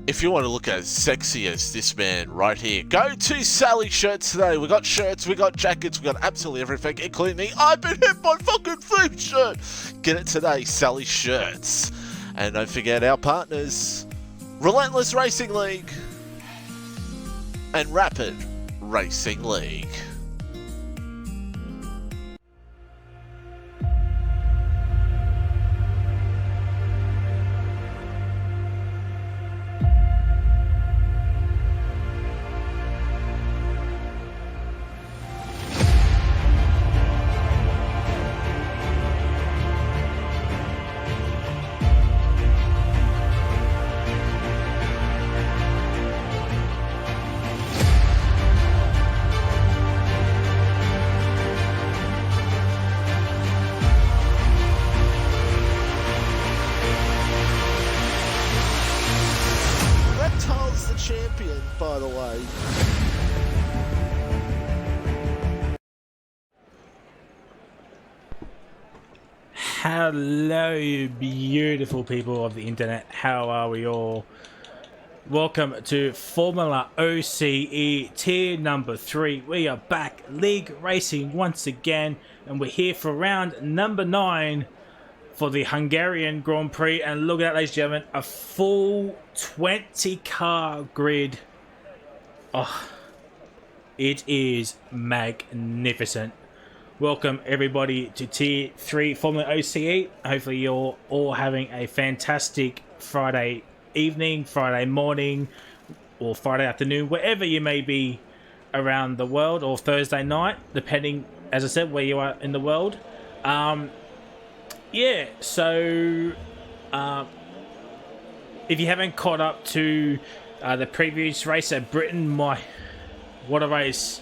if you want to look as sexy as this man right here, go to Sally Shirts today. We got shirts, we got jackets, we got absolutely everything, including the I've been hit by fucking thief shirt. Get it today, Sally Shirts. And don't forget our partners, Relentless Racing League and Rapid Racing League. Champion, by the way. Hello, beautiful people of the internet. How are we all? Welcome to Formula OCE tier number 3. We are back league racing once again, and we're here for round number 9 for the Hungarian Grand Prix. And look at that, ladies and gentlemen, a full 20 car grid. Oh, it is magnificent. Welcome everybody to tier 3 Formula OCE. Hopefully you're all having a fantastic Friday evening, Friday morning, or Friday afternoon, wherever you may be around the world, or Thursday night, depending, as I said, where you are in the world. Yeah, so if you haven't caught up to the previous race at Britain, what a race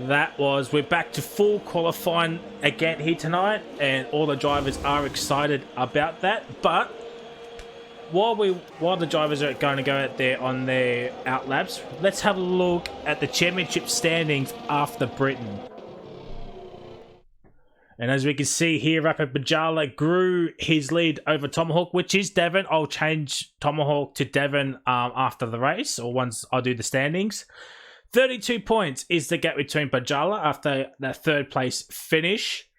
that was. We're back to full qualifying again here tonight, and all the drivers are excited about that. But while the drivers are going to go out there on their out laps, let's have a look at the championship standings after Britain. And as we can see here, Rapid Bajala grew his lead over Tomahawk, which is Devon. I'll change Tomahawk to Devon after the race, or once I do the standings. 32 points is the gap between Bajala after that third place finish.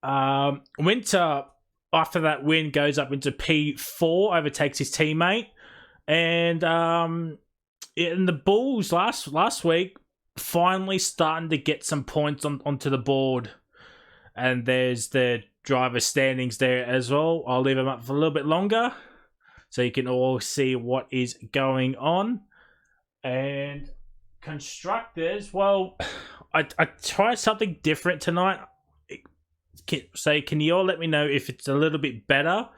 Winter, after that win, goes up into P4, overtakes his teammate. And in the Bulls last week, finally starting to get some points onto the board. And there's the driver standings there as well. I'll leave them up for a little bit longer so you can all see what is going on. And constructors, well, I tried something different tonight. So can you all let me know if it's a little bit better?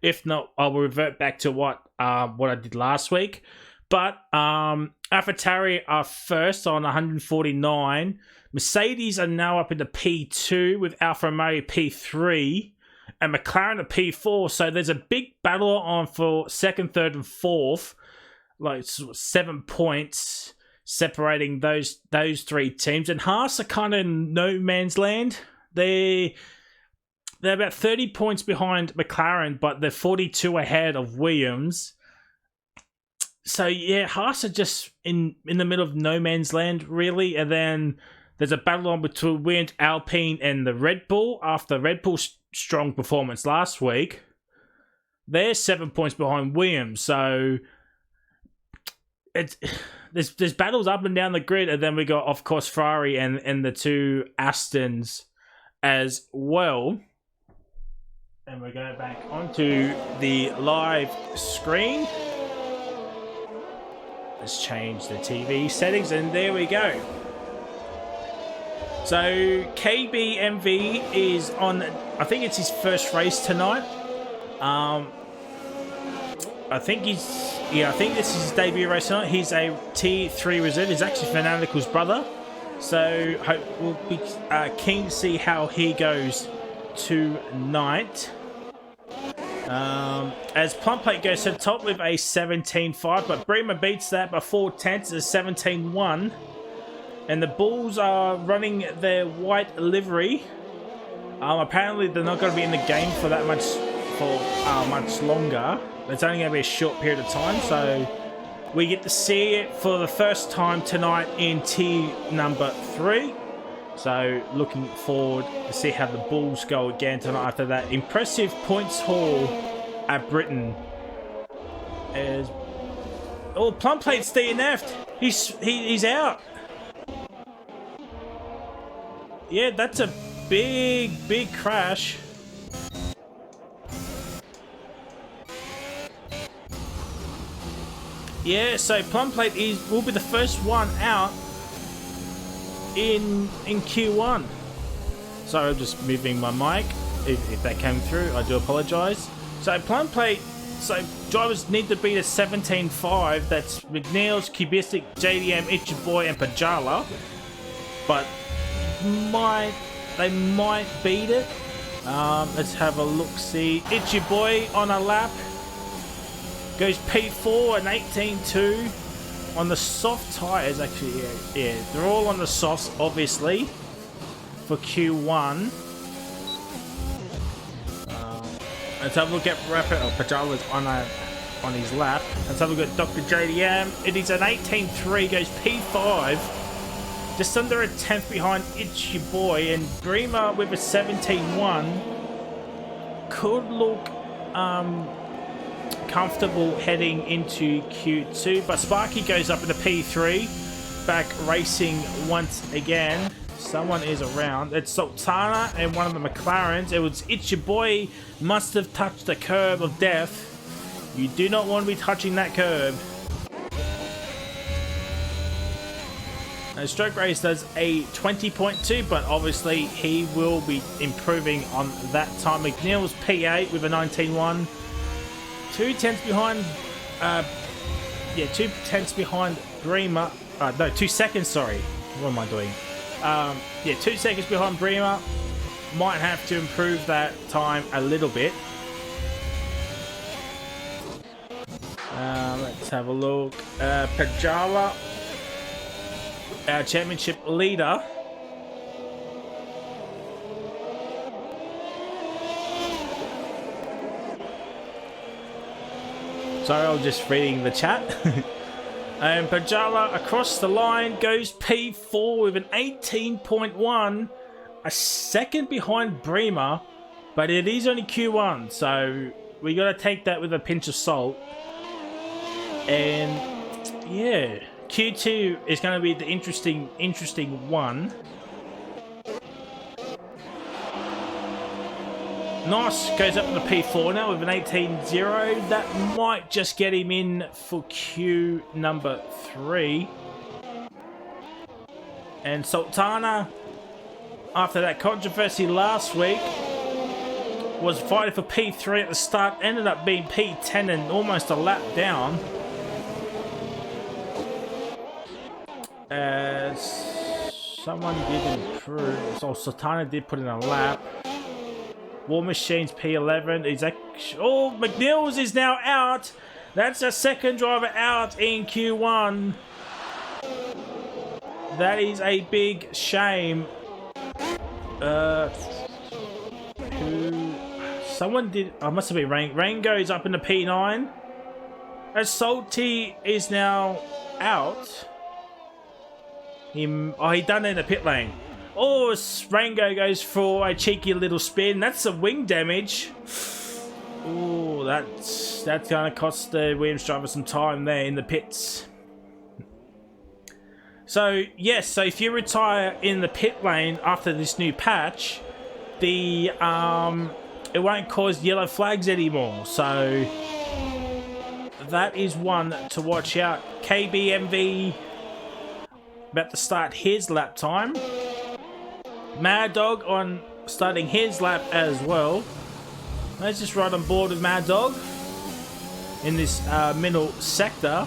If not, I will revert back to what I did last week. But AlphaTauri are first on 149. Mercedes are now up into P2 with Alfa Romeo P3 and McLaren at P4. So there's a big battle on for second, third, and fourth, like 7 points separating those three teams. And Haas are kind of in no man's land. They're about 30 points behind McLaren, but they're 42 ahead of Williams. So yeah, Haas are just in the middle of no man's land, really. And then there's a battle on between Alpine and the Red Bull after Red Bull's strong performance last week. They're 7 points behind Williams. So there's battles up and down the grid, and then we got, of course, Ferrari and the two Astons as well. And we go back onto the live screen. Let's change the TV settings, and there we go. So KBMV is on, I think it's his first race tonight. I think this is his debut race tonight. He's a T3 reserve. He's actually Fanatical's brother. So we'll be keen to see how he goes tonight. As Plumplate goes to the top with a 17.5, but Bremer beats that by 4/10 to 17.1. And the Bulls are running their white livery. Apparently they're not going to be in the game for that much for much longer. It's only going to be a short period of time, so we get to see it for the first time tonight in tier number 3. So looking forward to see how the Bulls go again tonight after that impressive points haul at Britain. As Plum Plate's DNF'd. He's out. Yeah, that's a big crash. Yeah, so Plum Plate will be the first one out in Q1. Sorry, I'm just moving my mic. If that came through, I do apologise. So Plum Plate, so drivers need to beat a 17.5. That's McNeil's, Cubistic, JDM, Itchaboy, and Pajala. But they might beat it. Let's have a look. See, Itchaboy on a lap goes P4 and 18.2 on the soft tyres. Actually, yeah, they're all on the softs, obviously, for Q1. Let's have a look at Rapper. Pajala's on his lap. Let's have a look at Dr. JDM. It is an 18.3, goes P5. Just under a 10th behind It's Your Boy, and Bremer with a 17.1 could look comfortable heading into Q2, but Sparky goes up into P3, back racing once again. Someone is around. It's Sultana and one of the McLarens. It was It's Your Boy, must have touched the curb of death. You do not want to be touching that curb. Stroke Race does a 20.2, but obviously he will be improving on that time. McNeil's P8 with a 19.1. 2 tenths behind, 2 tenths behind Bremer. No, 2 seconds, sorry. What am I doing? 2 seconds behind Bremer. Might have to improve that time a little bit. Let's have a look. Pajala, our championship leader. Sorry, I was just reading the chat. And Pajala across the line goes P4 with an 18.1. A second behind Bremer, but it is only Q1, so we got to take that with a pinch of salt. And yeah, Q2 is going to be the interesting one. Nice goes up to the P4 now with an 18.0. That might just get him in for Q number 3. And Sultana, after that controversy last week, was fighting for P3 at the start, ended up being P10 and almost a lap down. Someone did improve. So Sultana did put in a lap. War Machine's P11 is actually... Oh, McNeil's is now out. That's a second driver out in Q1. That is a big shame. Someone did... I must have been Rain. Rain goes up into P9. As Salty is now out. He done it in the pit lane. Oh, Rango goes for a cheeky little spin. That's some wing damage. Oh, that's going to cost the Williams driver some time there in the pits. So, yes, so if you retire in the pit lane after this new patch, it won't cause yellow flags anymore. So, that is one to watch out. KBMV about to start his lap time. Mad Dog on starting his lap as well. Let's just ride on board with Mad Dog in this middle sector.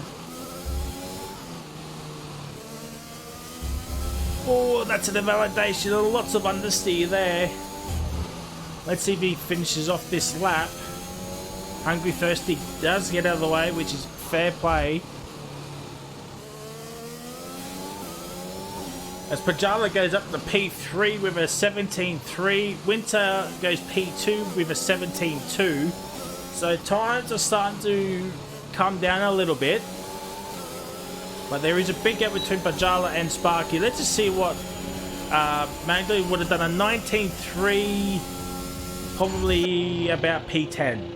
Oh, that's an invalidation. Lots of understeer there. Let's see if he finishes off this lap. Hungry Thirsty does get out of the way, which is fair play. As Pajala goes up to P3 with a 17.3. Winter goes P2 with a 17.2. So times are starting to come down a little bit. But there is a big gap between Pajala and Sparky. Let's just see what Magdalene would have done. A 19.3, probably about P10.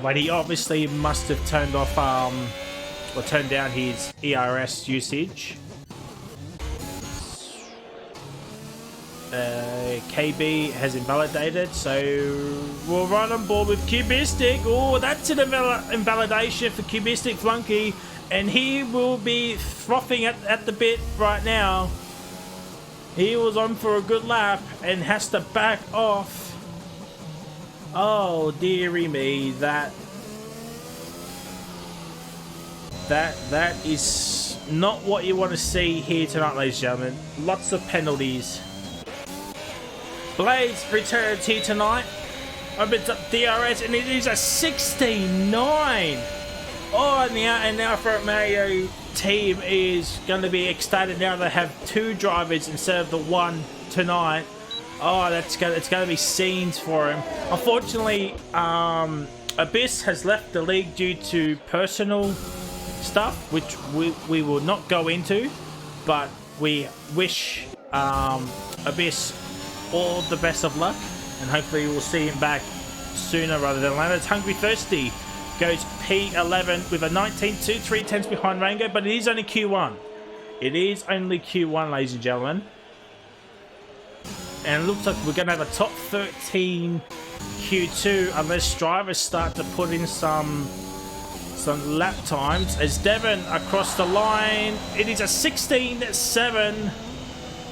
But he obviously must have turned off or turned down his ERS usage. KB has invalidated, so we're right on board with Cubistic. Oh, that's an invalidation for Cubistic Flunky, and he will be frothing at the bit right now. He was on for a good lap and has to back off. Oh, dearie me, that is not what you want to see here tonight, ladies and gentlemen. Lots of penalties. Blades returns here tonight. Opens up DRS, and it is a 69. Oh, and now Front Mario team is going to be ecstatic now they have 2 drivers instead of the 1 tonight. Oh, it's going to be scenes for him. Unfortunately, Abyss has left the league due to personal stuff, which we will not go into, but we wish Abyss all the best of luck, and hopefully we'll see him back sooner rather than later. It's Hungry Thirsty goes P11 with a 19.2, 3 tenths behind Rango, but it is only Q1. It is only Q1, ladies and gentlemen. And it looks like we're going to have a top 13 Q2 unless drivers start to put in some lap times. As Devon across the line, it is a 16.7.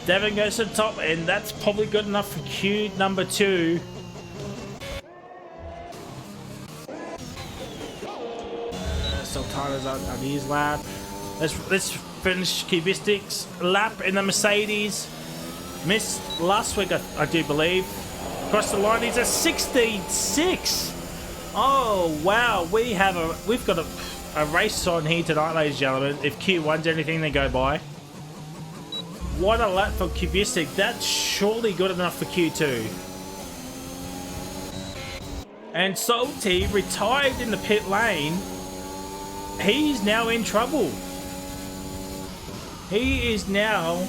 Devon goes to the top, and that's probably good enough for Q number 2. Sultana's on his lap. Let's finish Cubistic's lap in the Mercedes. Missed last week, I do believe. Across the line, he's a 16.6. Oh wow, we've got a race on here tonight, ladies and gentlemen. If Q1's anything they go by. What a lap for Cubistic. That's surely good enough for Q2. And Salty retired in the pit lane. He's now in trouble. He is now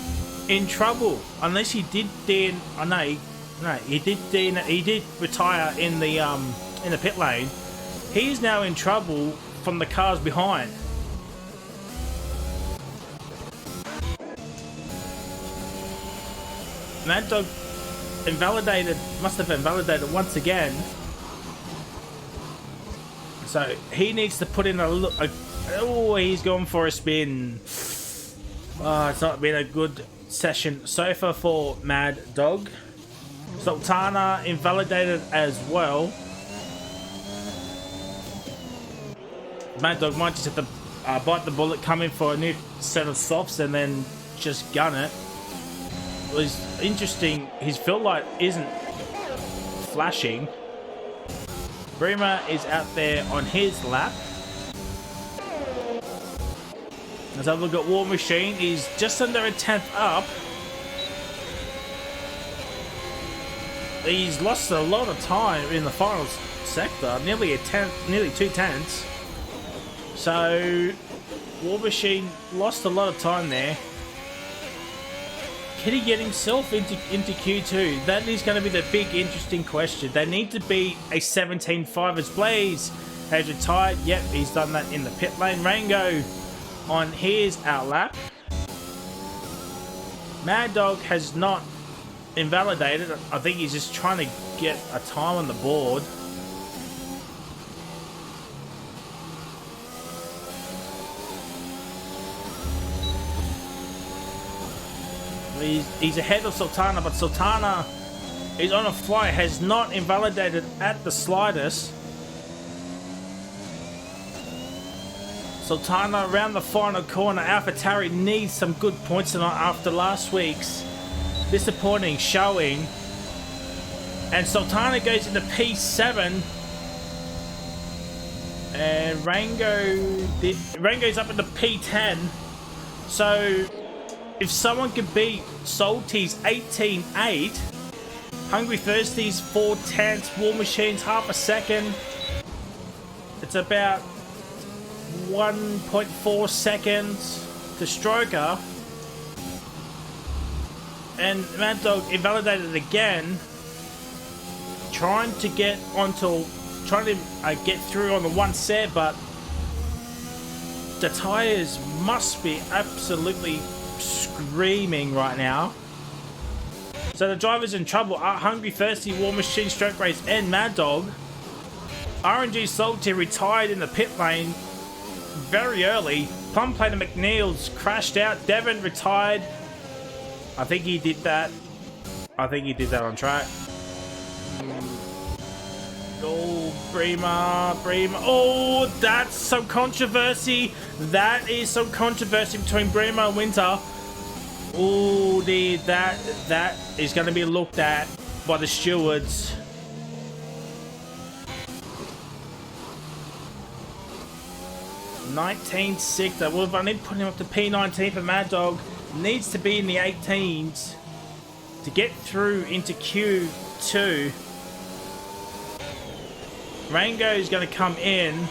in trouble. Unless he did then, he did retire in the pit lane. He's now in trouble from the cars behind. Mad Dog must have invalidated once again. So he needs to put in oh, he's going for a spin. Oh, it's not been a good session so far for Mad Dog. Sultana invalidated as well. Mad Dog might just have to bite the bullet, come in for a new set of softs, and then just gun it. It was interesting. His fill light isn't flashing. Bremer is out there on his lap. Let's have a look at War Machine. He's just under a 10th up. He's lost a lot of time in the final sector, nearly 2 tenths. So War Machine lost a lot of time there. Can he get himself into Q2? That is going to be the big interesting question. They need to beat a 17.5 as Blaze has retired. Yep, he's done that in the pit lane. Rango on his outlap. Mad Dog has not invalidated. I think he's just trying to get a time on the board. He's ahead of Sultana, but Sultana is on a fly, has not invalidated at the slightest. Sultana around the final corner. AlphaTauri needs some good points tonight after last week's disappointing showing. And Sultana goes into P7. And Rango's up into P10. So if someone could beat Salty's 18.8, Hungry Thirsty's 4/10, War Machine's half a second. It's about 1.4 seconds to Stroker. And Mad Dog invalidated again, trying to get through on the one set, but the tires must be absolutely screaming right now. So the driver's in trouble are Hungry Thirsty, War Machine, Stroke Race, and Mad Dog. RNG Salty retired in the pit lane very early. Plum Plate and McNeil's crashed out. Devon retired. I think he did that. On track. Oh, Bremer. Oh, that's some controversy. That is some controversy between Bremer and Winter. Oh, that is going to be looked at by the stewards. $19.6. I would have only put him up to P19 for Mad Dog. Needs to be in the 18s to get through into Q2. Rango is going to come in.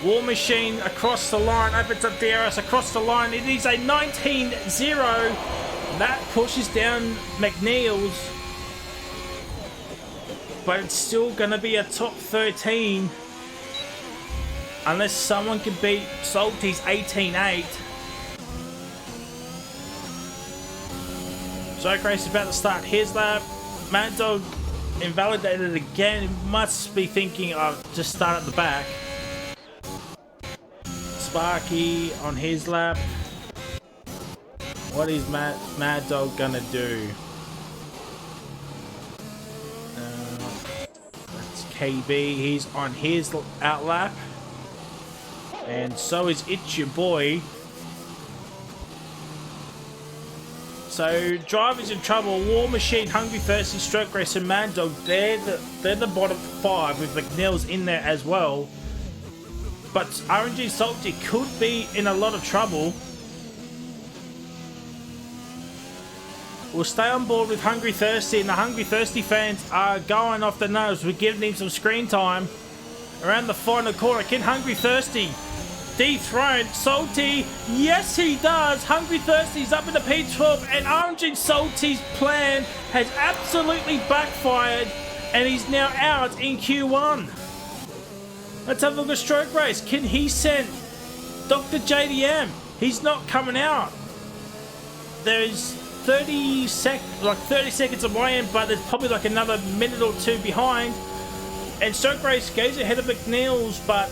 War Machine across the line, opens up DRS across the line. It is a 19-0. That pushes down McNeil's. But it's still going to be a top 13. Unless someone can beat Salty's 18.8. Stroke Race is about to start his lap. Mad Dog invalidated again. Must be thinking of just start at the back. Sparky on his lap. What is Mad Dog gonna do? That's KB. He's on his out lap. And so is It's Your Boy. So, drivers in trouble. War Machine, Hungry Thirsty, Stroke Race, and Mad Dog. They're the bottom 5 with McNeil's in there as well. But RNG Salty could be in a lot of trouble. We'll stay on board with Hungry Thirsty, and the Hungry Thirsty fans are going off the nose. We're giving him some screen time. Around the final corner, can Hungry Thirsty dethrone Salty? Yes, he does. Hungry Thirsty's up in the P12, and RNG Salty's plan has absolutely backfired, and he's now out in Q1. Let's have a look at Stroke Race. Can he send Dr. JDM? He's not coming out. There's 30 seconds on my end, but there's probably like another minute or two behind. And Stroke Race goes ahead of McNeil's, but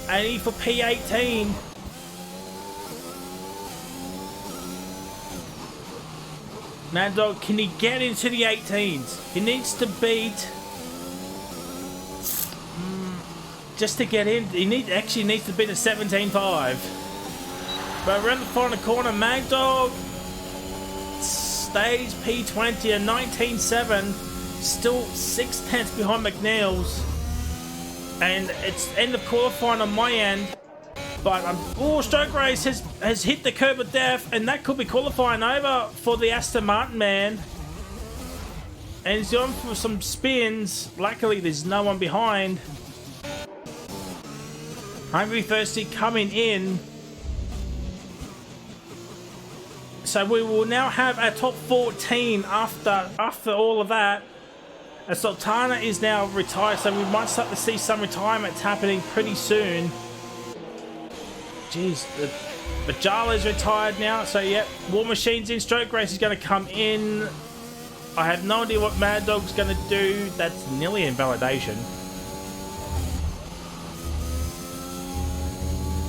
only for P18. Mad Dog, can he get into the 18s? He needs to beat... just to get in, he actually needs to beat a 17.5. But around the final corner, Mad Dog stays P20, a 19.7. Still 6/10 behind McNeil's. And it's end of qualifying on my end. But Stroke Race has hit the curb of death, and that could be qualifying over for the Aston Martin man. And he's going for some spins. Luckily, there's no one behind. Hungry Thirsty coming in. So we will now have our top 14 after all of that. And Sultana is now retired, so we might start to see some retirements happening pretty soon. Jeez, the Bajala's retired now, so yeah, War Machine's in. Stroke Race is going to come in. I have no idea what Mad Dog's going to do. That's nearly invalidation.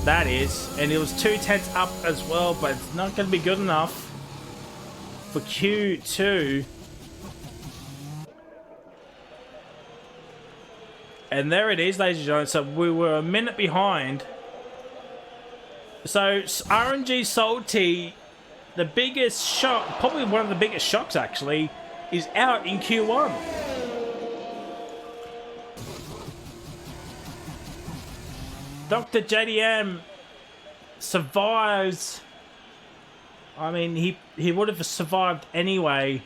That is, and it was 2/10 up as well, but it's not going to be good enough for Q2. And there it is, ladies and gentlemen. So we were a minute behind. So RNG Salty, the biggest shock, probably one of the biggest shocks actually, is out in Q1. Dr. JDM survives I mean, he would have survived anyway.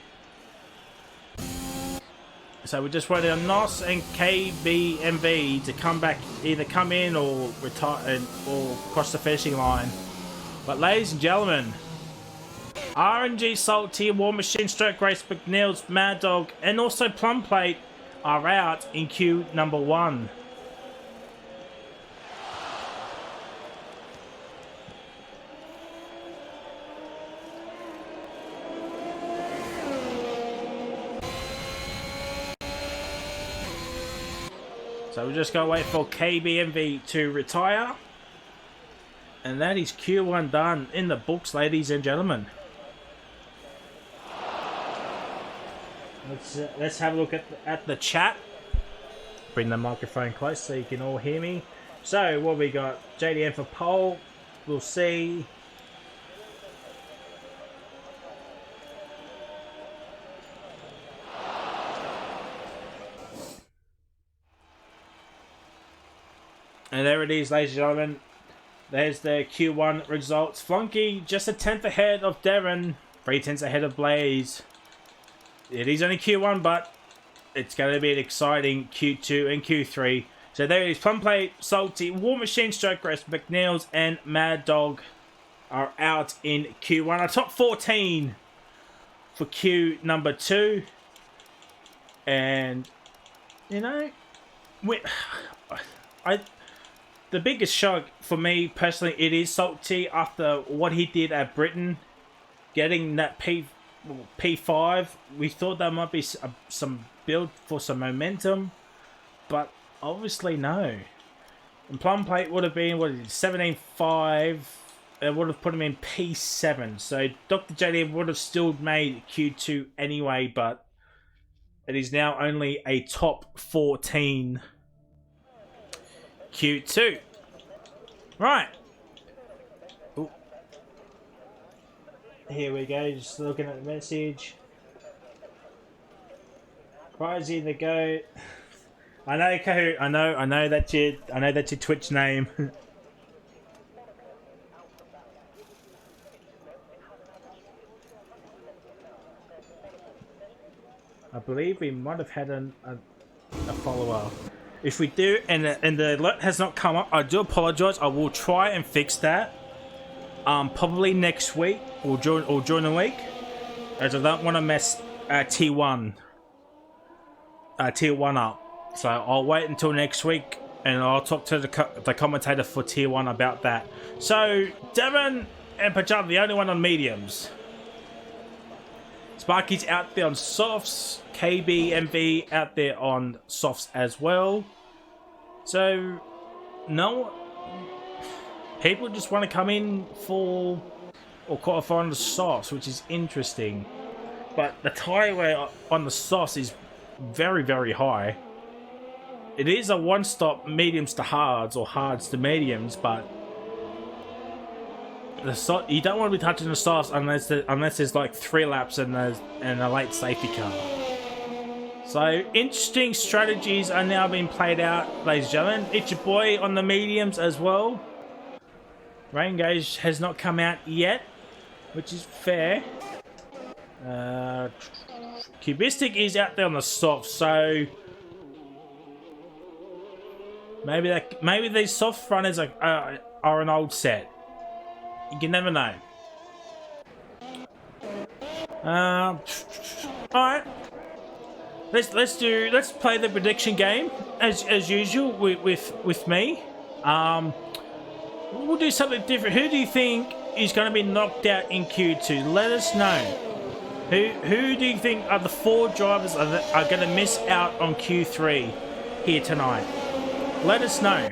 So we're just waiting on Nos and KBMV to come back, either come in or retire or cross the finishing line. But ladies and gentlemen, RNG Salty, War Machine, Stroke Race, McNeil's, Mad Dog, and also Plum Plate are out in queue number 1. So we're just going to wait for KBMV to retire. And that is Q1 done in the books, ladies and gentlemen. Let's have a look at the chat. Bring the microphone close so you can all hear me. So what we got? JDM for pole. We'll see. And there it is, ladies and gentlemen. There's the Q1 results. Flunky just a 10th ahead of Darren. 3/10 ahead of Blaze. It is only Q1, but it's going to be an exciting Q2 and Q3. So there it is. Plum Plate, Salty, War Machine, Stroke Rest, McNeil's, and Mad Dog are out in Q1. Our top 14 for Q number 2. And, you know, the biggest shock for me personally, it is Salty after what he did at Britain, getting that P5. We thought there might be some build for some momentum, but obviously no. And Plum Plate would have been, what is it, 17.5. It would have put him in P7. So Dr. JD would have still made Q2 anyway, but it is now only a top 14 Q2. Right. Ooh. Here we go, just looking at the message. Crazy the goat. I know, Kahoot. I know that's your Twitch name. I believe we might have had a follower. If we do, and the alert has not come up, I do apologise. I will try and fix that. Probably next week or during the week, as I don't want to mess T1 up. So I'll wait until next week, and I'll talk to the commentator for Tier 1 about that. So Devon and Pajab, the only one on mediums. Sparky's out there on softs. KBMV out there on softs as well. So, no, people just want to come in for or qualify on the softs, which is interesting. But the tire wear on the softs is very, very high. It is a one-stop mediums to hards or hards to mediums, but you don't want to be touching the softs unless there's like 3 laps and a late safety car. So interesting strategies are now being played out, ladies and gentlemen. It's your boy on the mediums as well. Rain gauge has not come out yet, which is fair. Cubistic is out there on the soft, so maybe these soft runners are an old set. You can never know. All right. Let's play the prediction game as usual with me. We'll do something different. Who do you think is going to be knocked out in Q2? Let us know. Who do you think are the 4 drivers that are going to miss out on Q3 here tonight? Let us know.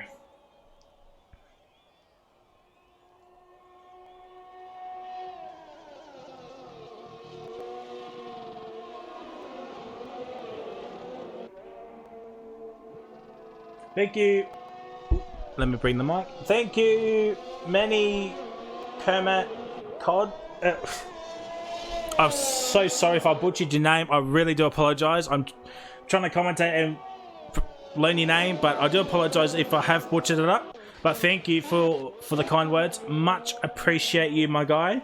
Thank you. Let me bring the mic. Thank you, Manny Kermit Cod. I'm so sorry if I butchered your name. I really do apologise. I'm trying to commentate and learn your name, but I do apologise if I have butchered it up. But thank you for the kind words. Much appreciate you, my guy.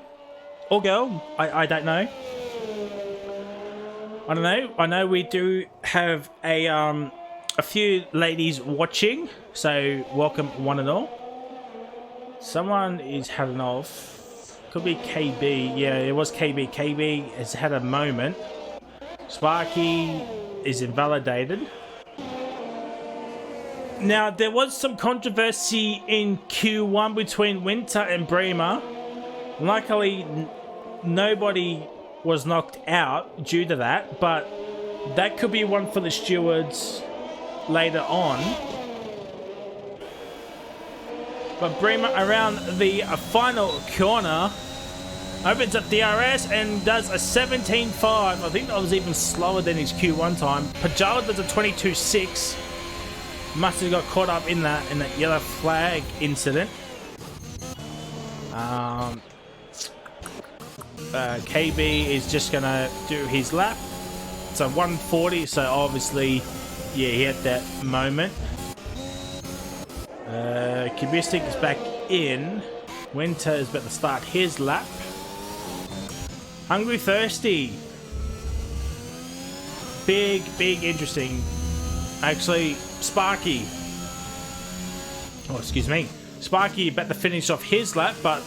or girl. I don't know. I don't know. I know we do have a few ladies watching, so welcome one and all. Someone is heading off. Could be KB. Yeah, it was KB. KB has had a moment. Sparky is invalidated. Now, there was some controversy in Q1 between Winter and Bremer. Luckily, nobody was knocked out due to that, but that could be one for the stewards later on. But Bremer around the final corner opens up DRS and does a 17.5. I think that was even slower than his Q1 time. Pajala does a 22.6. Must have got caught up in that yellow flag incident. KB is just gonna do his lap. So 140. So obviously, yeah, he had that moment. Kubistic is back in. Winter is about to start his lap. Hungry Thirsty. Big, interesting. Actually, Sparky. Oh, excuse me. Sparky about to finish off his lap, but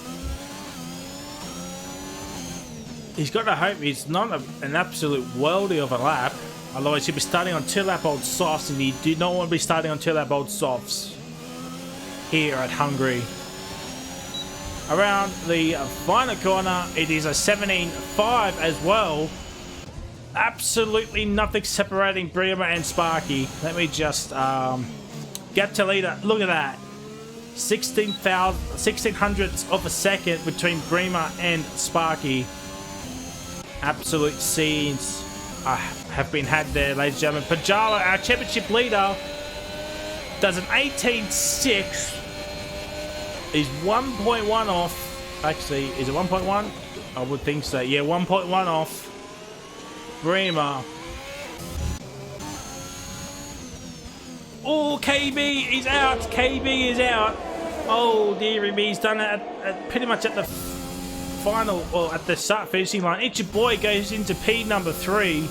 he's got to hope he's not an absolute worldie of a lap. Otherwise, he'll be starting on 2-lap-old softs, and you do not want to be starting on 2-lap-old softs here at Hungary. Around the final corner, it is a 17.5 as well. Absolutely nothing separating Bremer and Sparky. Let me just get to leader. Look at that. 1600ths of a second between Bremer and Sparky. Absolute scenes have been had there, ladies and gentlemen. Pajala, our championship leader, does an 18.6. He's 1.1 off. Actually, is it 1.1? I would think so. Yeah, 1.1 off Bremer. Oh, KB is out. KB is out. Oh, dearie me. He's done it at pretty much at the final, or at the start finishing line. It's your boy goes into P number 3.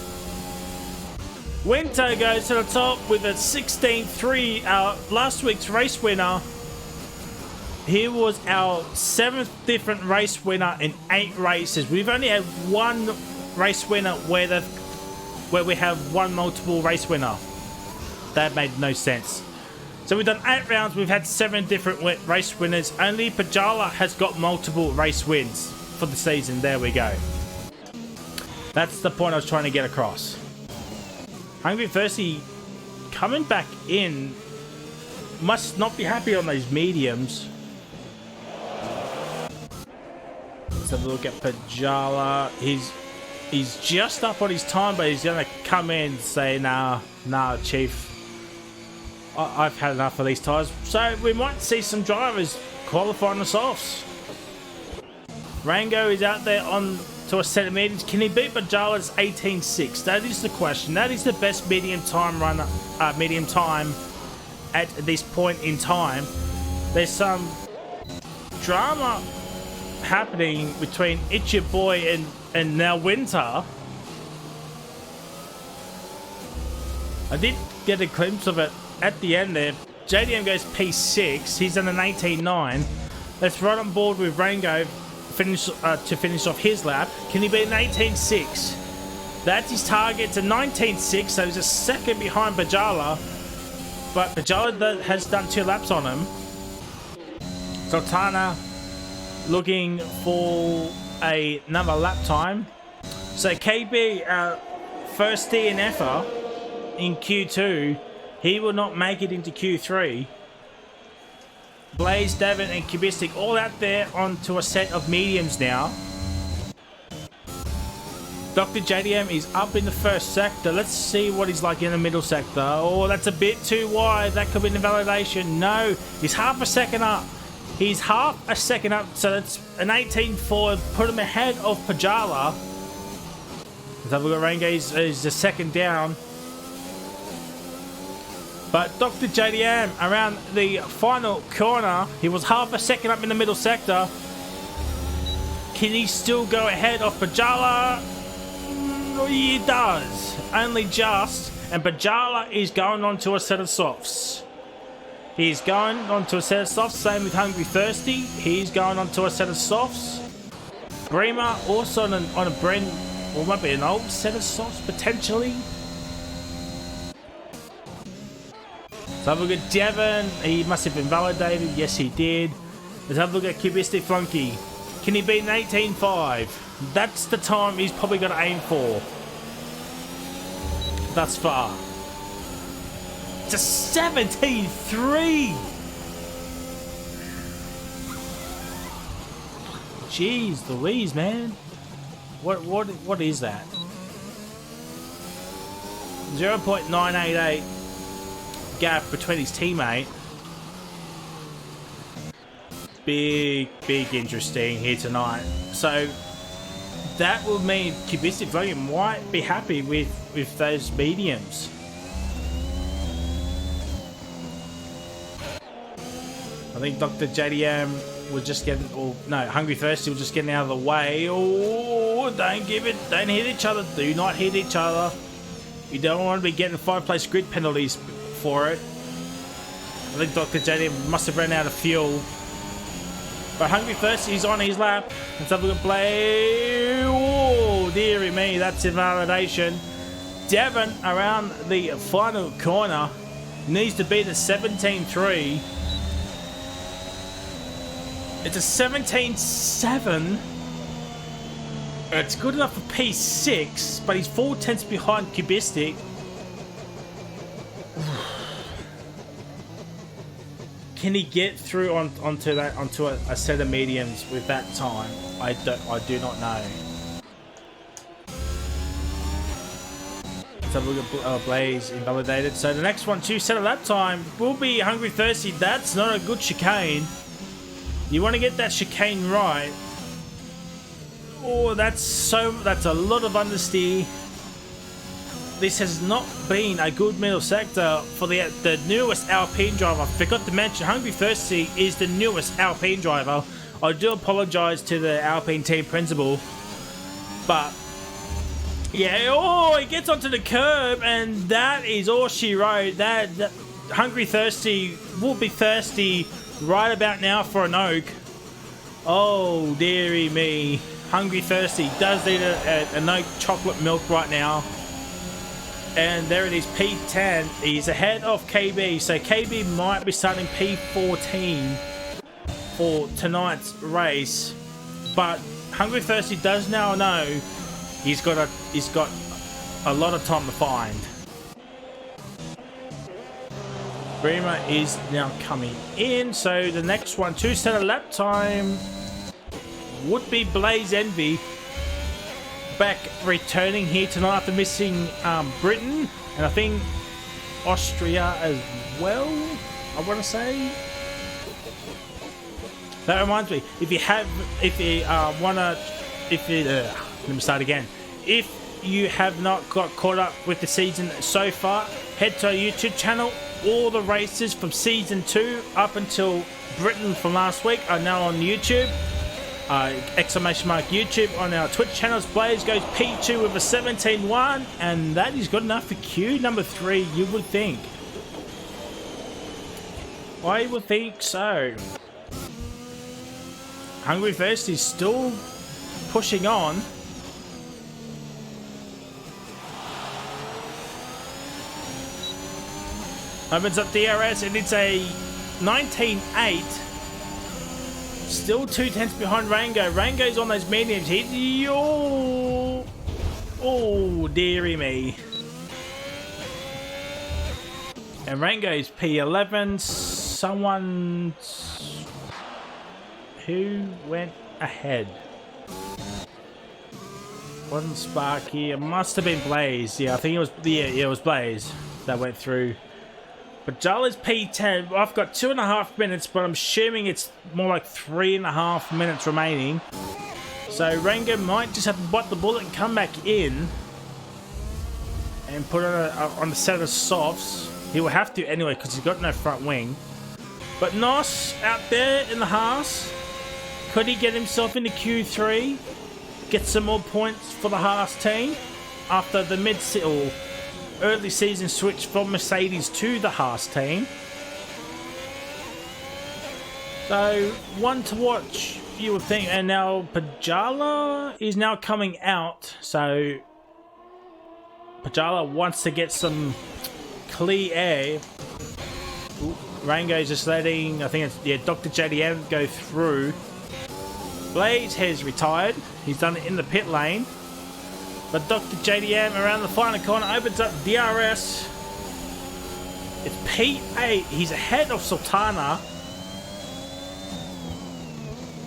Winter goes to the top with a 16.3. Last week's race winner. He was our 7th different race winner in 8 races. We've only had one race winner where we have one multiple race winner. That made no sense. So we've done 8 rounds. We've had 7 different race winners. Only Pajala has got multiple race wins for the season. There we go. That's the point I was trying to get across. Hungry Thirsty coming back in. Must not be happy on those mediums. Let's have a look at Pajala. He's just up on his time, but he's gonna come in and say, nah, Chief. I've had enough of these tyres. So we might see some drivers qualifying the softs. Rango is out there on to a set of mediums. Can he beat Pajala's 18.6? That is the question. That is the best medium time runner, medium time at this point in time. There's some drama happening between It's Your Boy and now Winter. I did get a glimpse of it at the end there. JDM goes P6. He's on an 18.9. That's right on board with Rango to finish off his lap. Can he beat an 18.6? That's his target. It's a 19.6, so he's a second behind Pajala. But Pajala has done 2 laps on him. Sultana looking for another lap time. So KB, first DNFer in Q2, he will not make it into Q3. Blaze, Davin and Kubistic all out there onto a set of mediums now. Dr. JDM is up in the first sector. Let's see what he's like in the middle sector. Oh, that's a bit too wide. That could be an invalidation. No, he's half a second up. He's half a second up, so that's an 18.4. Put him ahead of Pajala. Let's have a look at Rango. He's the second down. But Dr. JDM around the final corner, he was half a second up in the middle sector. Can he still go ahead of Bajala? He does. Only just. And Bajala is going on to a set of softs. He's going on to a set of softs. Same with Hungry Thirsty. He's going on to a set of softs. Bremer also on a brand, or might be an old set of softs potentially. So have a look at Devon. He must have been validated. Yes, he did. Let's have a look at Cubistic Flunky. Can he beat an 18.5? That's the time he's probably got to aim for. Thus far. It's a 17.3. Jeez Louise, man. What is that? 0.988 gap between his teammate. Big interesting here tonight. So that will mean Cubistic Flunky might be happy with those mediums. I think Dr. JDM will just get, or no, Hungry Thirsty will just get out of the way. Oh, don't give it, don't hit each other. Do not hit each other. You don't want to be getting 5-place grid penalties for it. I think Dr. JDM must have run out of fuel. But Hungry Thirsty is on his lap. Let's have a look at play. Oh, dearie me, that's invalidation. Devon around the final corner needs to beat a 17.3. It's a 17.7. It's good enough for P6, but he's 4 tenths behind Cubistic. Can he get through onto a set of mediums with that time? I do not know. Let's have a look at Blaze invalidated. So the next one to set of lap time will be Hungry Thirsty. That's not a good chicane. You want to get that chicane right. Oh, that's a lot of understeer. This has not been a good middle sector for the newest Alpine driver. I forgot to mention, Hungry Thirsty is the newest Alpine driver. I do apologise to the Alpine team principal. But, yeah, oh, he gets onto the curb, and that is all she wrote. That Hungry Thirsty will be thirsty right about now for an oak. Oh, dearie me. Hungry Thirsty does need an oak chocolate milk right now. And there it is, P10. He's ahead of KB. So KB might be starting P14 for tonight's race. But Hungry Thirsty does now know he's got a lot of time to find. Bremer is now coming in. So the next one to set a lap time would be Blaze Envy. Back returning here tonight after missing Britain and I think Austria as well, I want to say. That reminds me, let me start again. If you have not got caught up with the season so far, head to our YouTube channel. All the races from season 2 up until Britain from last week are now on YouTube. Exclamation mark YouTube on our Twitch channels. Blaze goes P2 with a 17.1, and that is good enough for Q number 3, you would think. I would think so. Hungry Thirsty is still pushing on. Opens up DRS and it's a 19.8. Still 2 tenths behind Rango. Rango's on those mediums. Oh, dearie me. And Rango's P11. Someone who went ahead. Wasn't Sparky. It must have been Blaze. Yeah, I think it was. Yeah, it was Blaze that went through. But Jala's P10, I've got 2.5 minutes, but I'm assuming it's more like 3.5 minutes remaining. So Rango might just have to bite the bullet and come back in and put on a set of softs. He will have to anyway because he's got no front wing. But Nos out there in the Haas, Could he get himself into Q3? Get some more points for the Haas team after the or early season switch from Mercedes to the Haas team. So, one to watch, you would think. And now Pajala is now coming out. So, Pajala wants to get some clear air. Ooh, Rango's just letting, I think it's, yeah, Dr. JDM go through. Blaze has retired. He's done it in the pit lane. But Dr. JDM around the final corner opens up DRS. It's P8. He's ahead of Sultana,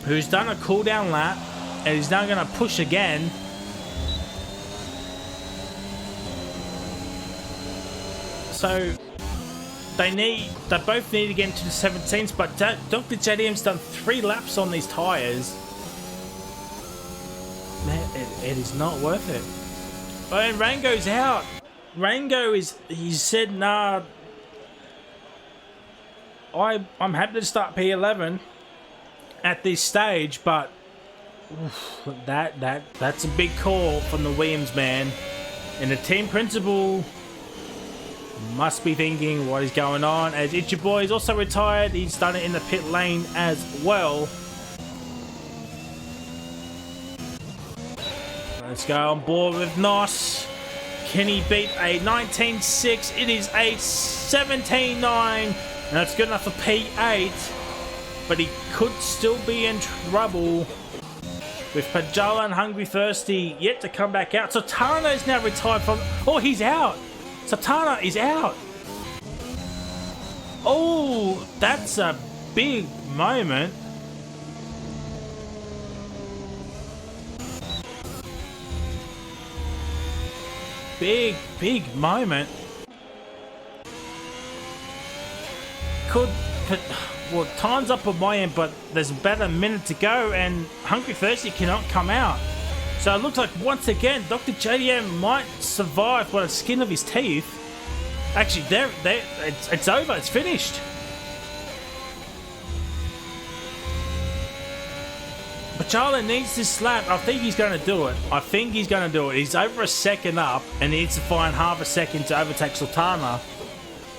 who's done a cooldown lap, and he's now going to push again. So they both need to get into the 17s, but Dr. JDM's done 3 laps on these tyres. Man, it is not worth it. And Rango's out. Rango he said, nah, I'm happy to start P11 at this stage, but oof, that's a big call from the Williams man. And the team principal must be thinking what is going on, as Itchy Boy is also retired. He's done it in the pit lane as well. Let's go on board with Nos. Can he beat a 19.6? It is a 17.9, and that's good enough for P8. But he could still be in trouble with Pajala and Hungry Thirsty yet to come back out. Sultana is now retired from... Oh, he's out. Sultana is out. Oh, that's a big moment. Big moment. Well, time's up on my end, but there's about a minute to go, and Hungry Thirsty cannot come out. So it looks like, once again, Dr. JDM might survive by the skin of his teeth. Actually, it's over. It's finished. Pajala needs this lap. I think he's going to do it. He's over a second up and needs to find half a second to overtake Sultana.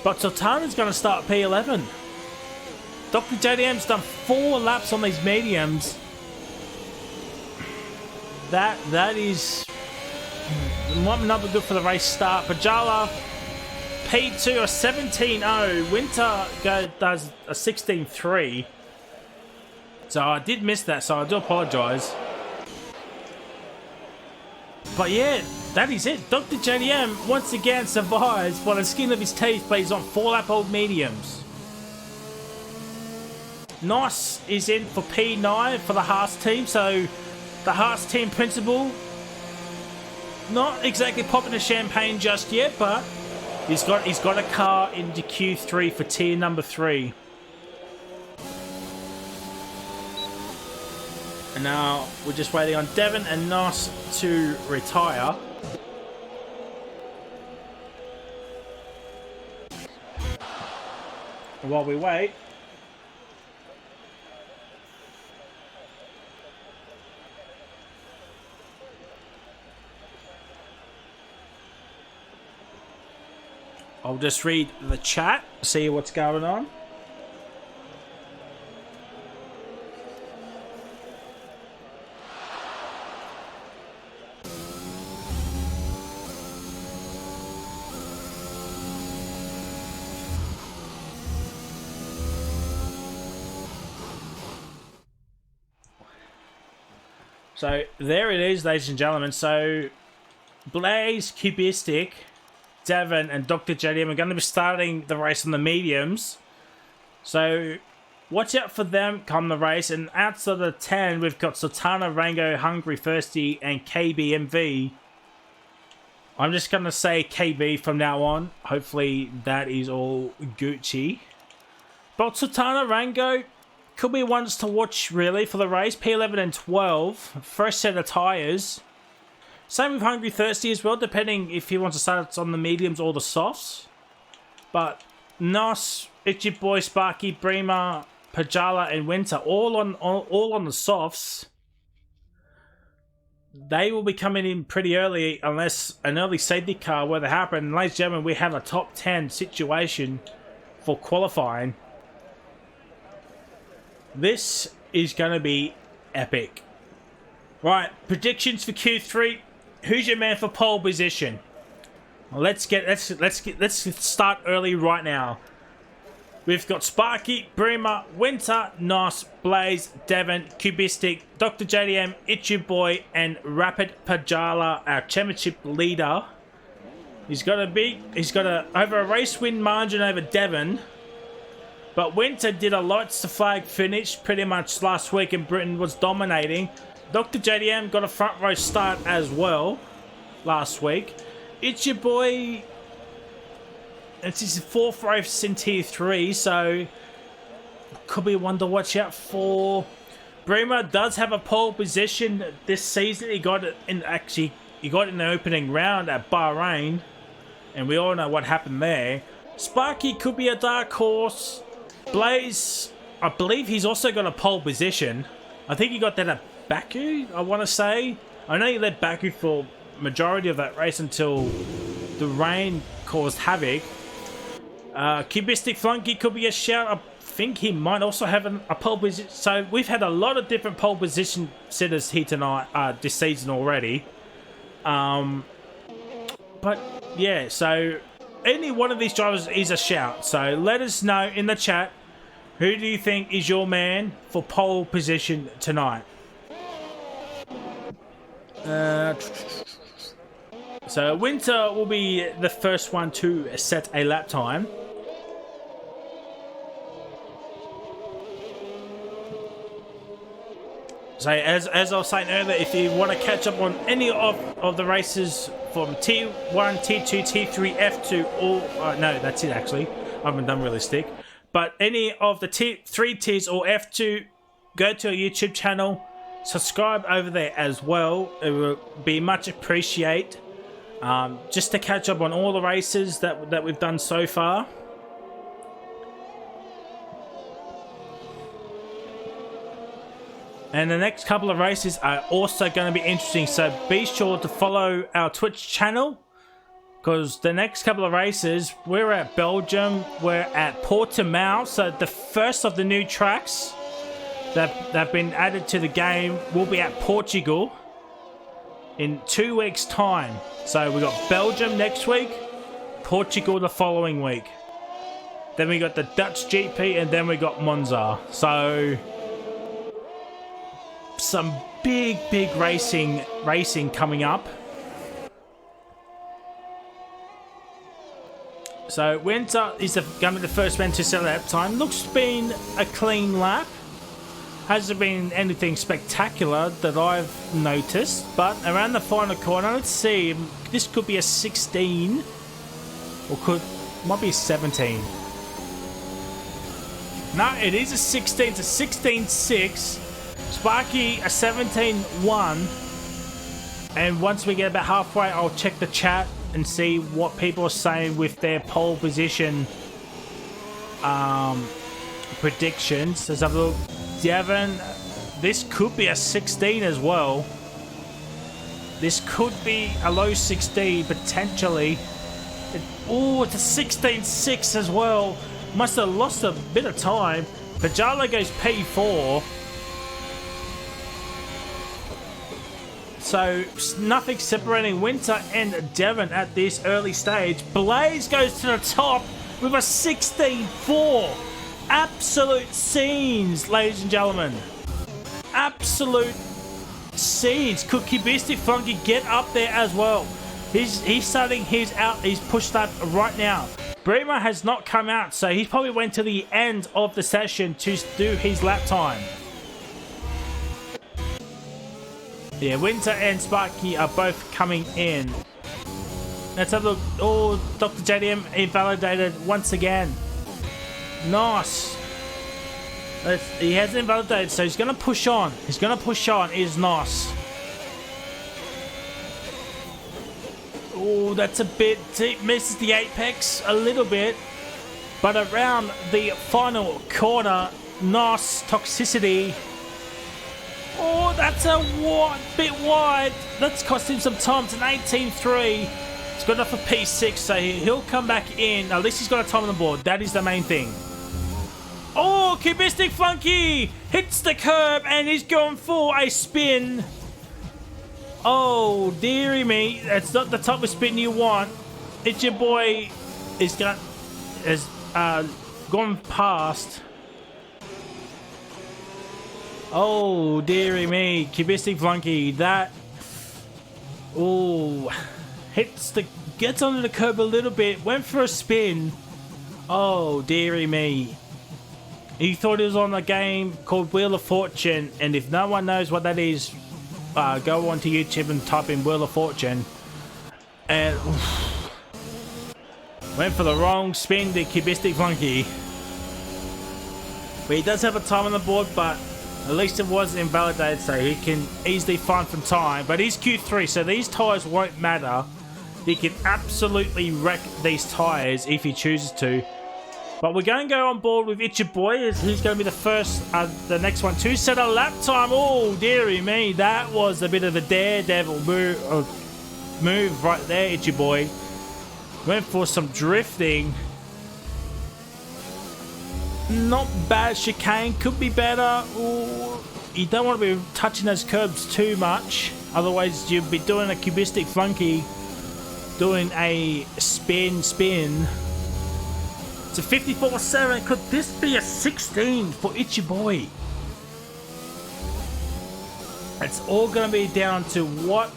But Sultana's going to start P11. Dr. JDM's done 4 laps on these mediums. That is... might not be good for the race start. Pajala, P2, a 17.0. Winter does a 16.3. So I did miss that, so I do apologise. But yeah, that is it. Dr. JDM once again survives by the skin of his teeth, but he's on 4-lap-old mediums. Nice is in for P9 for the Haas team, so the Haas team principal not exactly popping the champagne just yet, but he's got a car into Q3 for tier number 3. And now we're just waiting on Devon and Nos to retire. And while we wait, I'll just read the chat, see what's going on. So there it is, ladies and gentlemen. So Blaze, Cubistic, Devon, and Dr. JDM are going to be starting the race on the mediums. So watch out for them come the race. And outside the 10, we've got Sultana, Rango, Hungry Thirsty, and KBMV. I'm just going to say KB from now on. Hopefully that is all Gucci. But Sultana, Rango could be ones to watch, really, for the race. P11 and 12. Fresh set of tyres. Same with Hungry Thirsty as well, depending if he wants to start on the mediums or the softs. But Nos, Itchy Boy, Sparky, Bremer, Pajala and Winter all on the softs. They will be coming in pretty early unless an early safety car were to happen. Ladies and gentlemen, we have a top 10 situation for qualifying. This is going to be epic. Right, predictions for Q3. Who's your man for pole position? Let's start early right now. We've got Sparky, Bremer, Winter, Nos, Blaze, Devon, Cubistic, Dr. JDM, Itchy Boy, and Rapid Pajala, our championship leader. He's got over a race win margin over Devon. But Winter did a lights to flag finish pretty much last week, and Britain was dominating. Dr. JDM got a front row start as well last week. Itchy Boy, it's his 4th race in Tier 3, so could be one to watch out for. Bremer does have a pole position this season. He got it in the opening round at Bahrain, and we all know what happened there. Sparky could be a dark horse. Blaze, I believe he's also got a pole position. I think he got that at Baku, I want to say. I know he led Baku for majority of that race until the rain caused havoc. Cubistic Flunky could be a shout. I think he might also have a pole position. So we've had a lot of different pole position setters here tonight, this season already. But yeah, so any one of these drivers is a shout. So let us know in the chat, who do you think is your man for pole position tonight? So Winter will be the first one to set a lap time. So as I was saying earlier, if you want to catch up on any of the races from Tier 1, Tier 2, Tier 3, F2, or... no, that's it actually. I haven't done realistic. But any of the Tier 3 tiers or F2, go to our YouTube channel. Subscribe over there as well. It will be much appreciated. Just to catch up on all the races that we've done so far. And the next couple of races are also going to be interesting. So be sure to follow our Twitch channel, because the next couple of races, we're at Belgium, we're at Portimao. So the first of the new tracks that have been added to the game will be at Portugal in 2 weeks' time. So we got Belgium next week, Portugal the following week. Then we got the Dutch GP, and then we got Monza. So some big racing coming up. So Winter is going to be the first man to set a lap time. Looks to be a clean lap. Hasn't been anything spectacular that I've noticed, but around the final corner, let's see. This could be a 16, or might be a 17. No, it is a 16. It's a 16.6. Sparky a 17.1. And once we get about halfway, I'll check the chat and see what people are saying with their pole position predictions. Let's have a look. Devon, this could be a 16 as well. This could be a low 16 potentially. Oh, it's a 16.6 as well. Must have lost a bit of time. Pajala goes P4. So nothing separating Winter and Devon at this early stage. Blaze goes to the top with a 16.4. Absolute scenes, ladies and gentlemen. Absolute scenes. Could Cubistic Funky get up there as well? He's starting his out. He's pushed up right now. Bremer has not come out, so he probably went to the end of the session to do his lap time. Yeah, Winter and Sparky are both coming in. Let's have a look. Oh, Dr. JDM invalidated once again. Nice. He hasn't invalidated, so he's going to push on. He's going to push on. Is nice. Oh, that's a bit deep. Misses the apex a little bit. But around the final corner, Nice toxicity. Oh, that's a bit wide. That's cost him some time. It's an 18-3. It's good enough for P6, so he'll come back in. At least he's got a time on the board. That is the main thing. Oh, Cubistic Flunky hits the curb and he's going for a spin. Oh, dearie me. That's not the type of spin you want. It's your boy has gone past. Oh, dearie me. Cubistic Flunky. That. Oh. Gets under the curb a little bit. Went for a spin. Oh, dearie me. He thought he was on a game called Wheel of Fortune. And if no one knows what that is, go onto YouTube and type in Wheel of Fortune. And went for the wrong spin to Cubistic Flunky. But he does have a time on the board, but at least it wasn't invalidated, so he can easily find some time. But he's Q3, so these tyres won't matter. He can absolutely wreck these tyres if he chooses to. But we're going to go on board with It's Your Boy, as he's going to be the first, the next one to set a lap time. Oh, dearie me, that was a bit of a daredevil move right there, It's Your Boy. Went for some drifting. Not bad chicane, could be better. Ooh, you don't want to be touching those curbs too much, otherwise you'll be doing a Cubistic Flunky, doing a spin. It's a 54.7. Could this be a 16 for It's Your Boy? It's all going to be down to what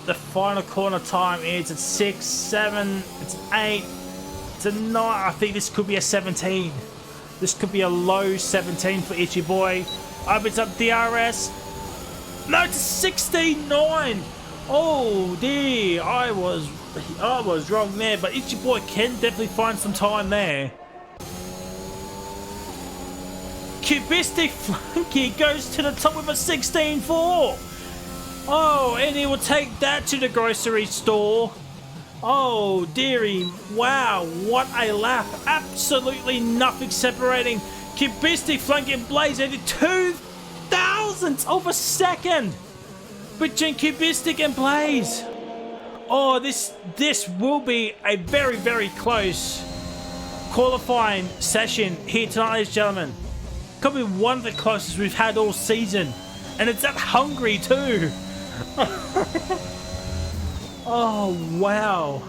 the final corner time is. It's 6, 7, it's an 8, it's a 9. I think this could be a 17. This could be a low 17 for It's Your Boy. Opens up DRS. No, it's a 16.9. Oh dear, I was wrong there, but It's Your Boy can definitely find some time there. Cubistic Flunky goes to the top with a 16.4. Oh, and he will take that to the grocery store. Oh dearie, wow, what a lap. Absolutely nothing separating Cubistic Flunky and Blaze at 2 thousandths of a second between Cubistic and Blaze. Oh, this will be a very, very close qualifying session here tonight, ladies and gentlemen. Could be one of the closest we've had all season. And it's at Hungary too. Oh, wow.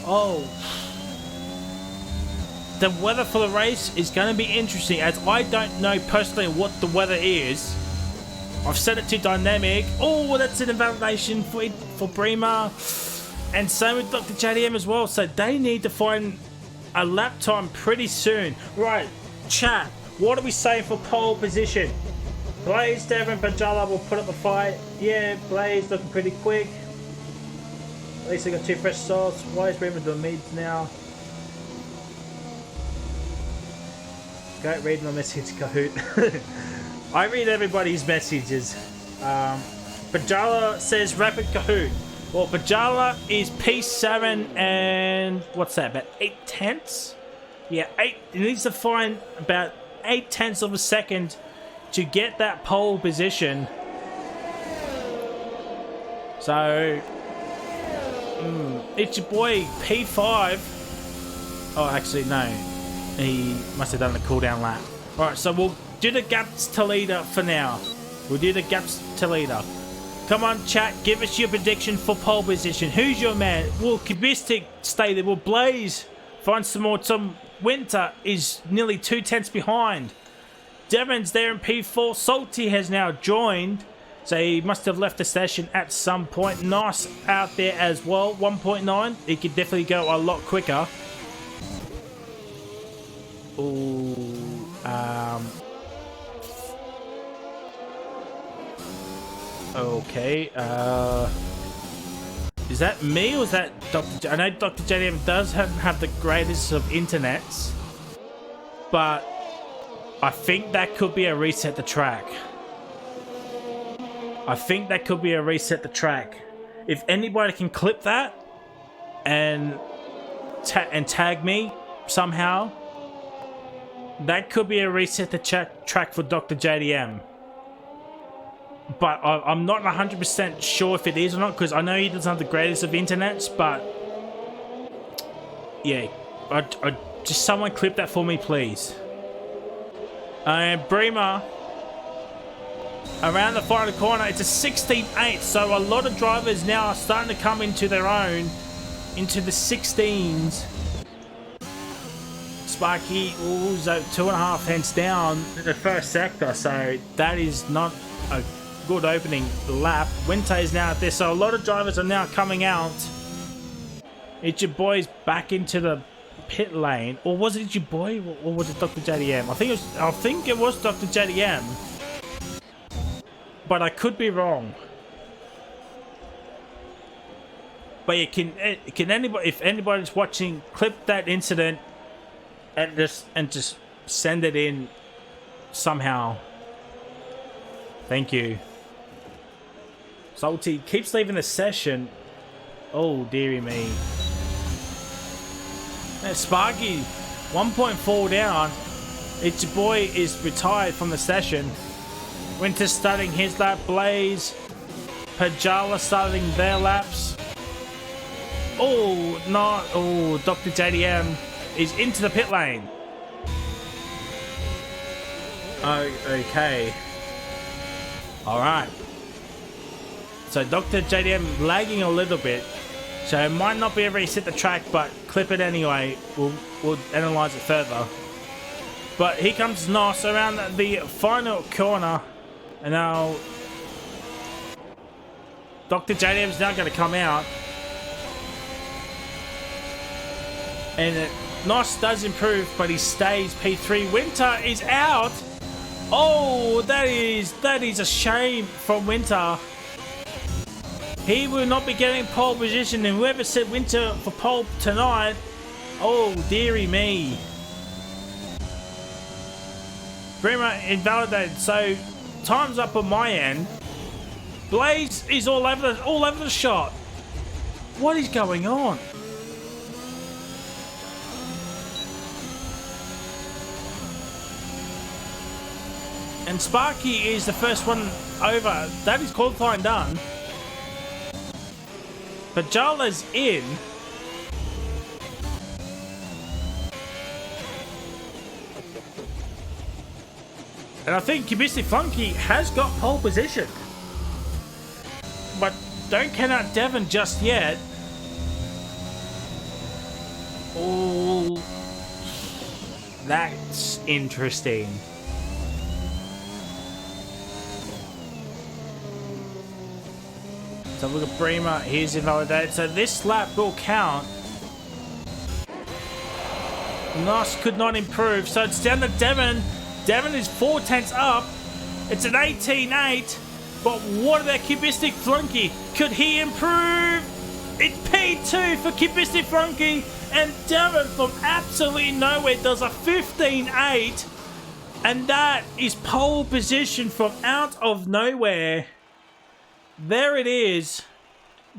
Oh. The weather for the race is going to be interesting, as I don't know personally what the weather is. I've set it to dynamic. Oh, that's an invalidation for Bremer. And same with Dr. JDM as well. So they need to find a lap time pretty soon. Right, chat. What are we saying for pole position? Blaze, Devon, Pajala will put up a fight. Yeah, Blaze looking pretty quick. At least they got 2 fresh salts. Why is Bremer doing mids now? Go read my message, Kahoot. I read everybody's messages. Pajala says Rapid Kahoot. Well, Pajala is P7 and what's that? About 8 tenths? Yeah, 8. He needs to find about 8 tenths of a second to get that pole position. So, It's Your Boy P5. Oh, actually, no. He must have done the cooldown lap. Alright, so we'll do the gaps to leader for now. We'll do the gaps to leader. Come on, chat, give us your prediction for pole position. Who's your man? Will Cubistic stay there? Will Blaze find some more? Winter is nearly 2 tenths behind. Devon's there in P4. Salty has now joined. So he must have left the session at some point. Nice out there as well. 1.9. He could definitely go a lot quicker. Ooh. Okay. Is that me or is that Dr. J? I know Dr. JDM does have the greatest of internets, but I think that could be a reset the track. I think that could be a reset the track. If anybody can clip that and tag me somehow, that could be a reset the track for Dr. JDM. But I'm not 100% sure if it is or not, because I know he doesn't have the greatest of internets, but yeah, just someone clip that for me, please. And Bremer around the final corner, it's a 16.8, so a lot of drivers now are starting to come into their own, into the 16s. Sparky, so 2.5 hence down in the first sector, so that is not a good opening lap. Winter is now out there, so a lot of drivers are now coming out. It's your boys back into the pit lane, or was it your boy, or was it Dr. JDM? I think it was Dr. JDM, but I could be wrong. But you can anybody, if anybody's watching, clip that incident and just send it in somehow. Thank you. Salty keeps leaving the session. Oh, dearie me. Now, Sparky, 1.4 down. It's your boy is retired from the session. Winter starting his lap. Blaze. Pajala starting their laps. Oh, not. Oh, Dr. JDM is into the pit lane. Oh, okay. Alright. So Dr. JDM lagging a little bit. So it might not be able to reset the track, but clip it anyway. We'll analyze it further. But here comes Nos around the final corner. And now Dr. JDM is now going to come out. And Nos does improve, but he stays P3. Winter is out. Oh, that is a shame from Winter. He will not be getting pole position, and whoever said Winter for pole tonight, oh dearie me. Bremer invalidated, so time's up on my end. Blaze is all over the shot. What is going on? And Sparky is the first one over. That is qualifying done. But Jala's in. And I think Kibisi Flunky has got pole position. But don't count out Devon just yet. Oh, that's interesting. So look at Bremer, he's invalidated. So this lap will count. Nos could not improve. So it's down to Devon. Devon is 4 tenths up. It's an 18.8. But what about Kibistic Flunky? Could he improve? It's P2 for Kibistic Flunky. And Devon from absolutely nowhere does a 15.8. And that is pole position from out of nowhere. There it is.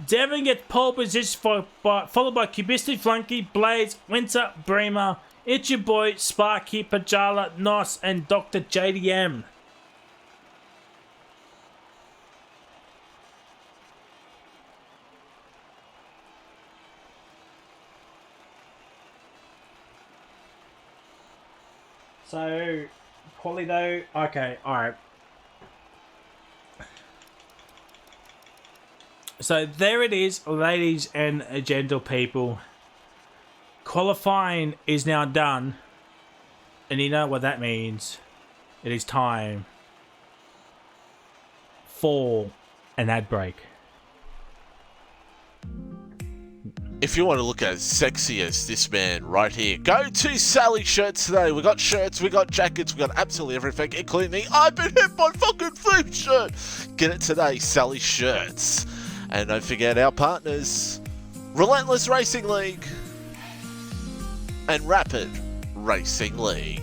Devon gets pole position followed by Cubistic Flunky, Blaze, Winter, Bremer. It's your boy Sparky, Pajala, Nos, and Dr. JDM. So, quality though. Okay, alright. So there it is, ladies and gentle people. Qualifying is now done. And you know what that means. It is time for an ad break. If you want to look as sexy as this man right here, go to Sally Shirts today. We got shirts, we got jackets, we got absolutely everything, including the I've been hit by fucking food shirt. Get it today, Sally Shirts. And don't forget our partners, Relentless Racing League and Rapid Racing League.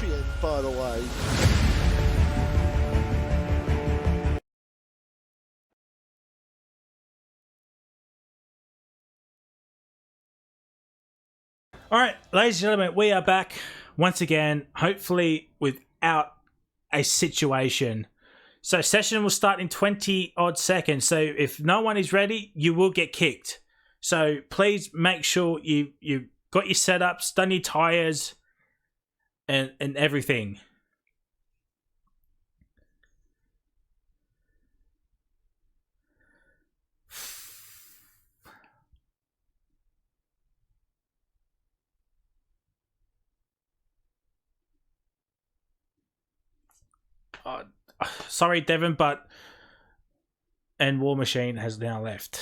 champion, by the way. All right, ladies and gentlemen, we are back once again, hopefully without a situation. So session will start in 20 odd seconds. So if no one is ready, you will get kicked. So please make sure you got your setups, done your tires, and everything. Sorry, Devon, and War Machine has now left.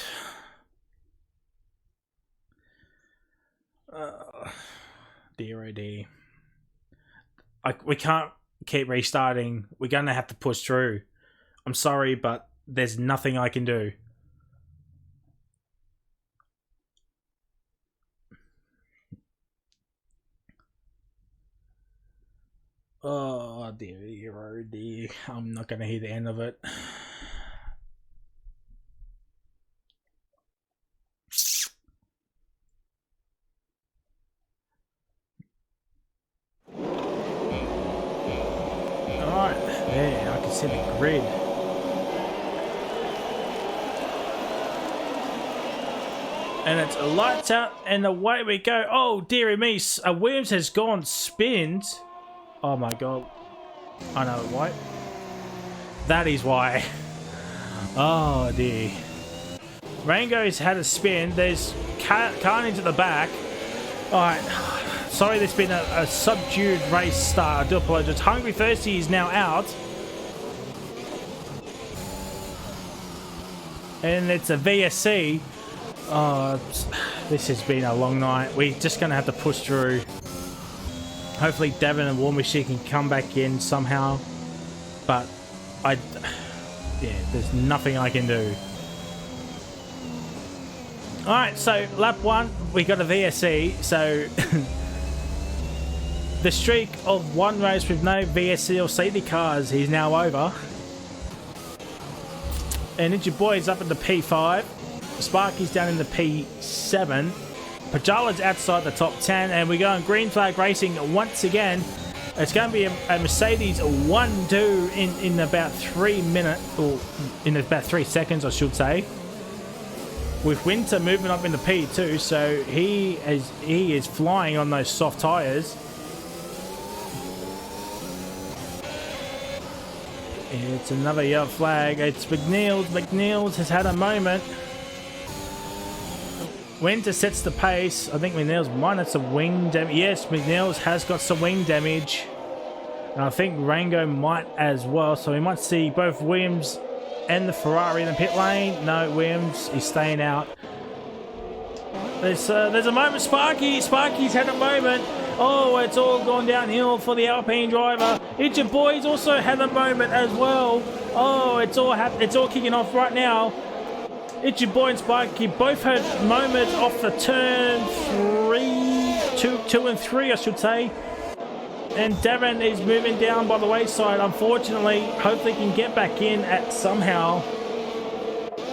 Dear oh dear. We can't keep restarting. We're going to have to push through. I'm sorry, but there's nothing I can do. Oh dear, oh dear. I'm not going to hear the end of it. Alright, there, I can see the grid. And it's lights out and away we go. Oh dearie me, Williams has gone spins. Oh my god. I know why. That is why. Oh dear. Rango's had a spin. There's carnage at the back. Alright. Sorry there's been a subdued race start. I do apologize. Hungry Thirsty is now out. And it's a VSC. Oh, this has been a long night. We're just going to have to push through. Hopefully Devon and War Machine can come back in somehow. But there's nothing I can do. Alright, so lap 1, we got a VSC. So the streak of one race with no VSC or CD cars is now over. And Ninja Boy is up in the P5. Sparky's down in the P7. Pajala's outside the top 10, and we're going green flag racing once again. It's going to be a Mercedes 1-2 in about 3 minutes, or in about 3 seconds, I should say. With Winter moving up in the P2, so he is flying on those soft tyres. It's another yellow flag. It's McNeil. McNeil has had a moment. Winter sets the pace. I think McNeil's won. It's some wing damage. Yes, McNeil's has got some wing damage. And I think Rango might as well. So we might see both Williams and the Ferrari in the pit lane. No, Williams is staying out. There's a moment. Sparky's had a moment. Oh, it's all gone downhill for the Alpine driver. Itcha Boy's also had a moment as well. Oh, it's all kicking off right now. Itchy Boy and Sparky both had moments off the turn 2 and 3, I should say. And Devon is moving down by the wayside, unfortunately. Hopefully he can get back in at somehow.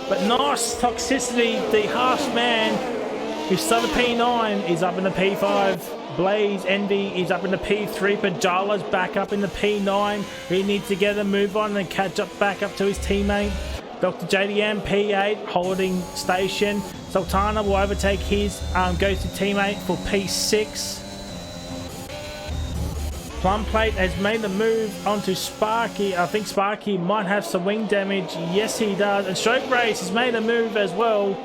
But nice Toxicity, the harsh man, who started P9, is up in the P5. Blaze Envy is up in the P3. Pajala's back up in the P9. He needs to get a move on and catch up back up to his teammate. Dr. JDM, P8, holding station. Sultana will overtake his ghosted teammate for P6. Plum Plate has made the move onto Sparky. I think Sparky might have some wing damage. Yes, he does. And Stroke Race has made a move as well.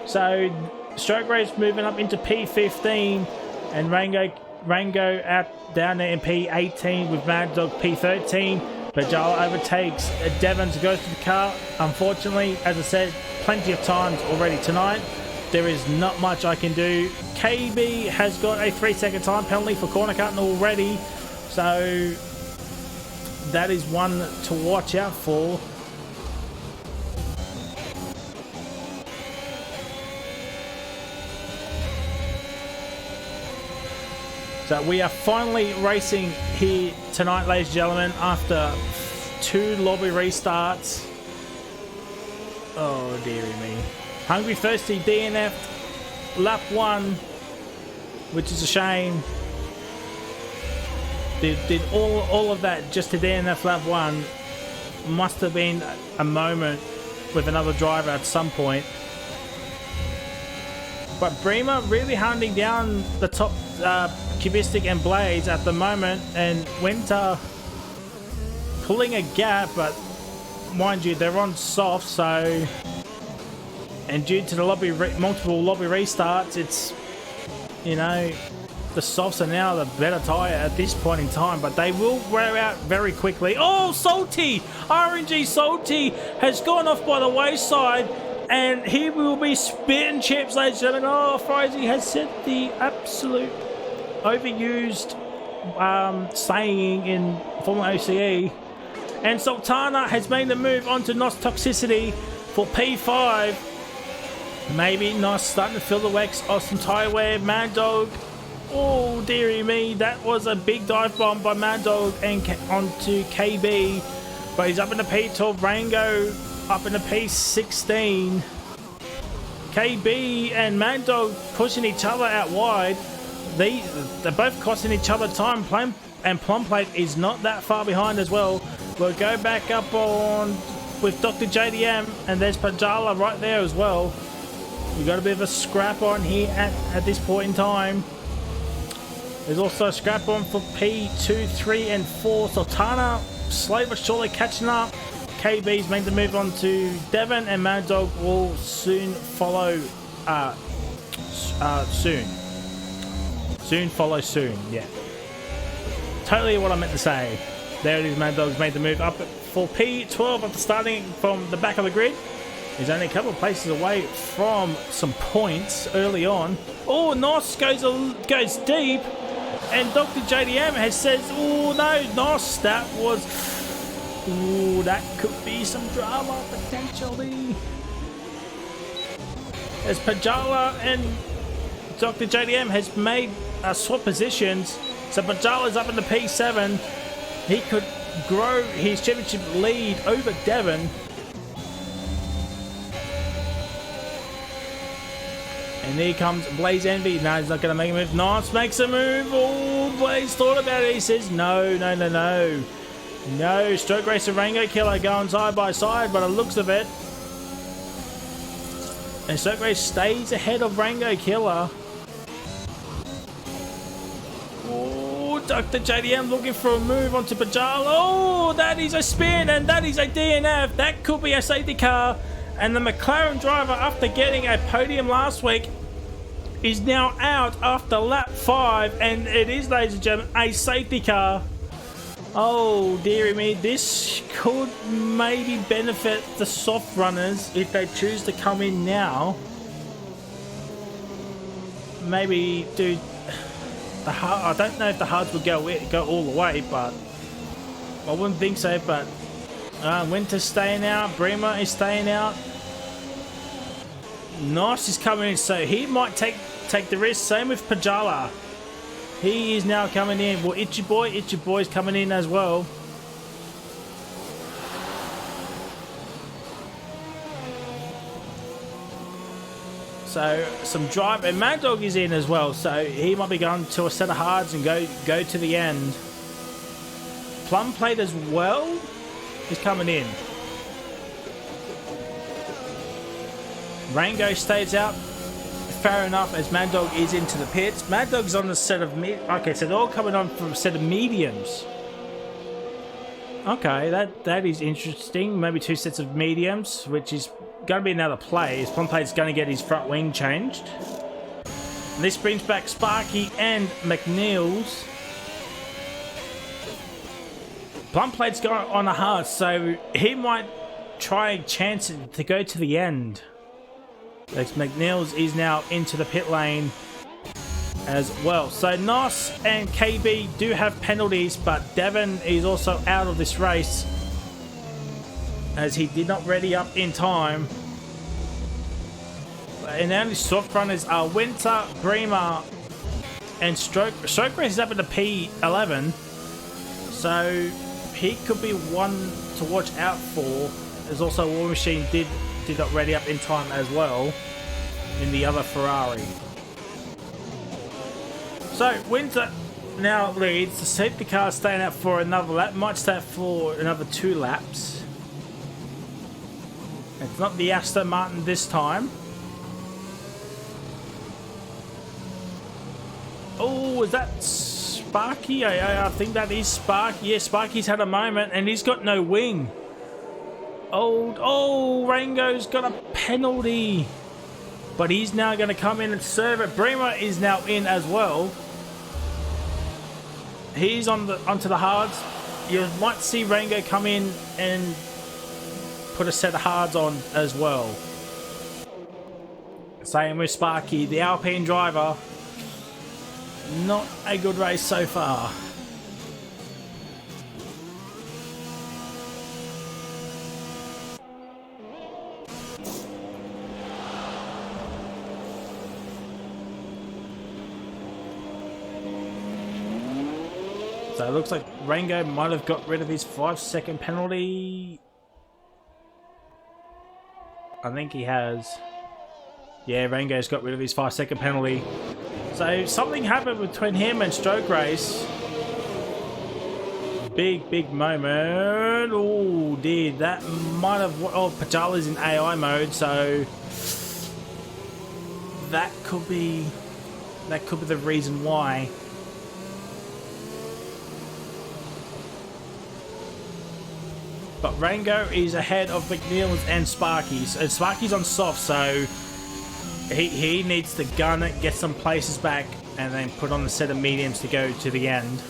So, Stroke Race moving up into P15. And Rango out down there in P18 with Mad Dog P13. Bajala overtakes Devon to go to the car. Unfortunately, as I said, plenty of times already tonight. There is not much I can do. KB has got a 3-second time penalty for corner cutting already. So that is one to watch out for. So we are finally racing here tonight, ladies and gentlemen, after 2 lobby restarts. Oh, dearie me. Hungary Thirsty DNF lap 1, which is a shame. Did all of that just to DNF lap 1. Must have been a moment with another driver at some point. But Bremer really hunting down the top Cubistic and Blades at the moment, and Winter pulling a gap, but mind you, they're on soft, so, and due to the multiple lobby restarts, it's, you know, the softs are now the better tyre at this point in time, but they will wear out very quickly. Oh, Salty! RNG Salty has gone off by the wayside, and he will be spitting chips, ladies and gentlemen. Oh, Frizy has set the absolute overused saying in FormulaOCE. And Sultana has made the move onto NOS Toxicity for P5. Maybe NOS starting to fill the wax of some tyre wear. Mad Dog. Oh, dearie me. That was a big dive bomb by Mad Dog and onto KB. But he's up in the P12. Rango up in the P16. KB and Mad Dog pushing each other out wide. They're both costing each other time. Plum Plate is not that far behind as well. We'll go back up on with Dr. JDM, and there's Pajala right there as well. We've got a bit of a scrap on here at this point in time. There's also a scrap on for P2, 3, and 4. Sultana slowly but surely catching up. KB's made the move on to Devon, and Mad Dog will soon follow. Soon follow soon. Yeah. Totally what I meant to say. There it is. Mad Dog's made the move up for P12 after starting from the back of the grid. He's only a couple of places away from some points early on. Oh, Nos goes deep, and Dr. JDM has said, "Oh no, Nos, that was, ooh, that could be some drama potentially." As Pajala and Dr. JDM has made swap positions, so Pajala's up in the P7. He could grow his championship lead over Devon. And here comes Blaze Envy. No, he's not going to make a move. Nice, makes a move. Oh, Blaze thought about it. He says, no. No, Stroke Racer Rango Killer going side by side, but it looks of it. And Stroke Race stays ahead of Rango Killer. Oh, Dr. JDM looking for a move onto Pajala. Oh, that is a spin, and that is a DNF. That could be a safety car. And the McLaren driver, after getting a podium last week, is now out after lap 5. And it is, ladies and gentlemen, a safety car. Oh, dearie me. This could maybe benefit the soft runners if they choose to come in now. Maybe do the hard. I don't know if the hards would go all the way, but I wouldn't think so. But Winter's staying out. Bremer is staying out. Nice is coming in, so he might take the risk. Same with Pajala. He is now coming in. Well, Itchy Boy's coming in as well. So some drive, and Mad Dog is in as well. So he might be going to a set of hards and go to the end. Plum Plate as well is coming in. Rango stays out. Fair enough, as Mad Dog is into the pits. Mad Dog's on the set of okay, so they're all coming on from a set of mediums. Okay, that is interesting. Maybe 2 sets of mediums, which is going to be another play. Plum Plate's going to get his front wing changed. And this brings back Sparky and McNeil's. Plum Plate's going on a hard, so he might try a chance to go to the end. McNeil's is now into the pit lane as well. So Nos and KB do have penalties, but Devon is also out of this race as he did not ready up in time. And the only soft runners are Winter, Bremer, and Stroke Race is up in the P11, so he could be one to watch out for. There's also War Machine did not ready up in time as well in the other Ferrari. So Winter now leads. The safety car staying out for another lap, might stay out for another 2 laps. It's not the Aston Martin this time. Oh, is that Sparky? I think that is Sparky. Yeah, Sparky's had a moment and he's got no wing. Oh, Rango's got a penalty. But he's now going to come in and serve it. Bremer is now in as well. He's onto the hards. You might see Rango come in and put a set of hards on as well. Same with Sparky, the Alpine driver. Not a good race so far. So it looks like Rango might have got rid of his 5-second penalty. I think he has. Yeah, Rango's got rid of his 5-second penalty. So something happened between him and Stroke Race. Big moment. Oh, dear. That might have... Oh, Pajala's in AI mode, so... That could be the reason why. But Rango is ahead of McNeil's and Sparky's. And Sparky's on soft, so he needs to gun it, get some places back, and then put on the set of mediums to go to the end.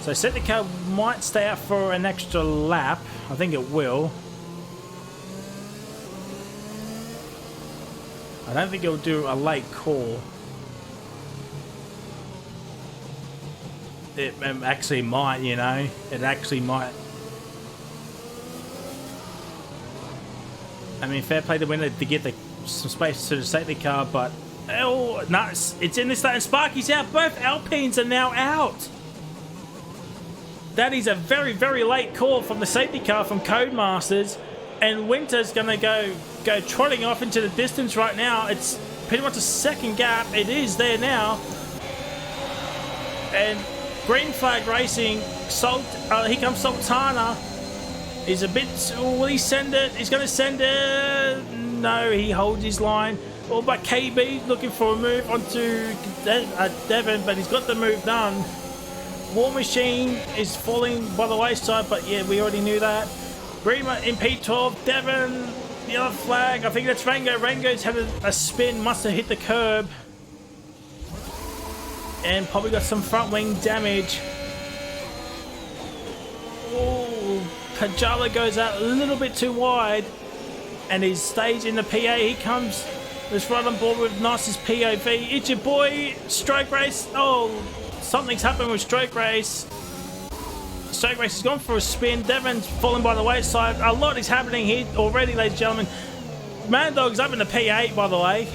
So safety car might stay out for an extra lap. I think it will. I don't think it'll do a late call. It actually might, you know. It actually might. I mean, fair play to winner to get some space to the safety car, but... Oh, no, it's in this lane. Sparky's out. Both Alpines are now out. That is a very, very late call from the safety car from Codemasters. And Winter's going to go trotting off into the distance right now. It's pretty much a second gap. It is there now. And Green Flag Racing, here comes Sultana. He's a bit... will he send it? He's going to send it. No, he holds his line. Oh, but KB looking for a move onto Devon, but he's got the move done. War Machine is falling by the wayside, but yeah, we already knew that. Bremer in P12. Devon, the other flag. I think that's Rango. Rango's had a spin, must have hit the curb. And probably got some front wing damage. Oh, Pajala goes out a little bit too wide. And he stays in the PA. He comes. Let's right on board with Nice's POV. It's your boy, Stroke Race. Oh, something's happened with Stroke Race. Stroke Race has gone for a spin. Devon's fallen by the wayside. A lot is happening here already, ladies and gentlemen. Mad Dog's up in the P8, by the way.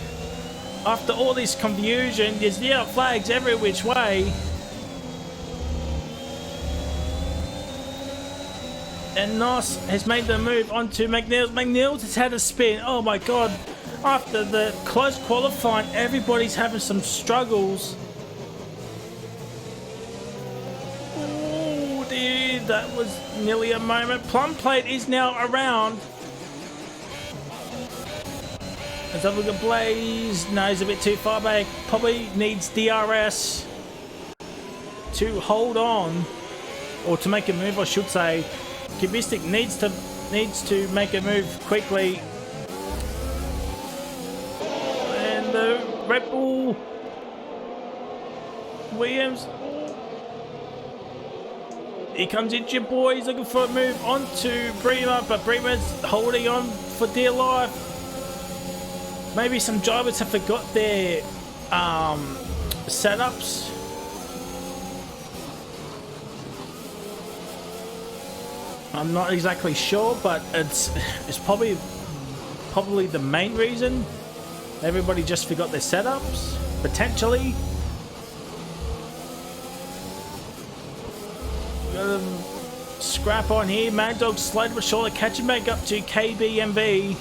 After all this confusion, there's yellow flags every which way. And Nice has made the move onto McNeil's. McNeil's has had a spin. Oh my god. After the close qualifying, everybody's having some struggles. Oh dear, that was nearly a moment. Plum Plate is now around. Let's have a look at Blaze. No, he's a bit too far back. Probably needs DRS to hold on, or to make a move, I should say. Kubistic needs to make a move quickly. And the Red Bull Williams. Here comes into your boy. He's looking for a move onto Bremer, but Bremer's holding on for dear life. Maybe some drivers have forgot their setups. I'm not exactly sure, but it's probably the main reason. Everybody just forgot their setups, potentially. scrap on here. Mad Dog slowly but surely catching back up to KBMB.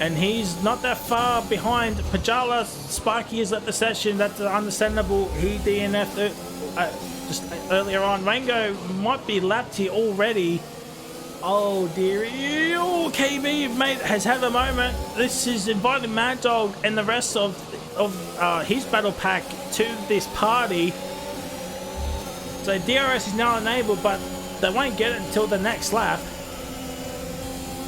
And he's not that far behind. Pajala, Sparky is at the session. That's understandable. He DNF'd just earlier on. Rango might be lapped here already. Oh dear. Oh, KB mate has had a moment. This is inviting Mad Dog and the rest of his battle pack to this party. So DRS is now enabled, but they won't get it until the next lap.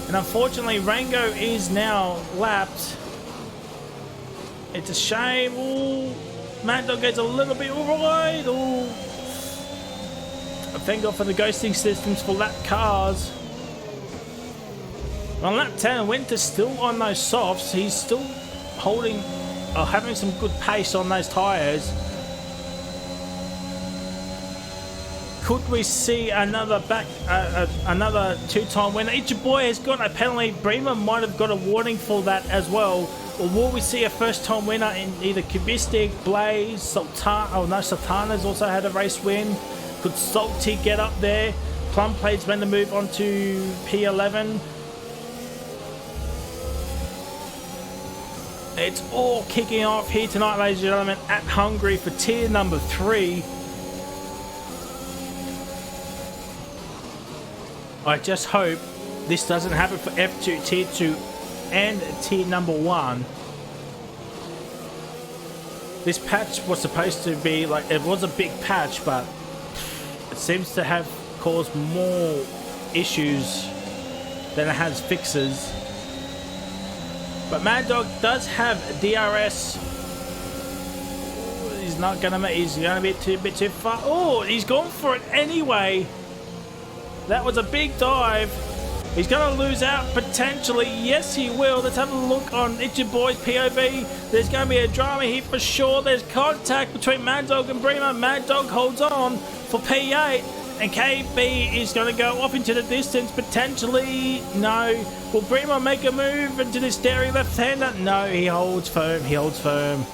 And unfortunately, Rango is now lapped. It's a shame. Ooh, Mad Dog gets a little bit wide. Ooh. Thank God for the ghosting systems for lap cars. On lap 10, Winter's still on those softs. He's still holding, having some good pace on those tyres. Could we see another another two-time winner? Each boy has got a penalty. Bremer might have got a warning for that as well. Or will we see a first-time winner in either Kubistic, Blaze, Sultan? Oh no, Sultana's also had a race win. Could Salty get up there? Plum Plate's meant to move on to P11. It's all kicking off here tonight, ladies and gentlemen, at Hungary for tier number 3. I just hope this doesn't happen for F2, Tier 2 and Tier number 1. This patch was supposed to be like, it was a big patch, but it seems to have caused more issues than it has fixes. But Mad Dog does have DRS. He's not gonna, he's gonna be a bit too far. Oh, he's gone for it anyway. That was a big dive. He's going to lose out potentially. Yes, he will. Let's have a look on Itchy Boy's POV. There's going to be a drama here for sure. There's contact between Mad Dog and Bremer. Mad Dog holds on for P8. And KB is going to go off into the distance potentially. No. Will Bremer make a move into this dairy left-hander? No, he holds firm. He holds firm.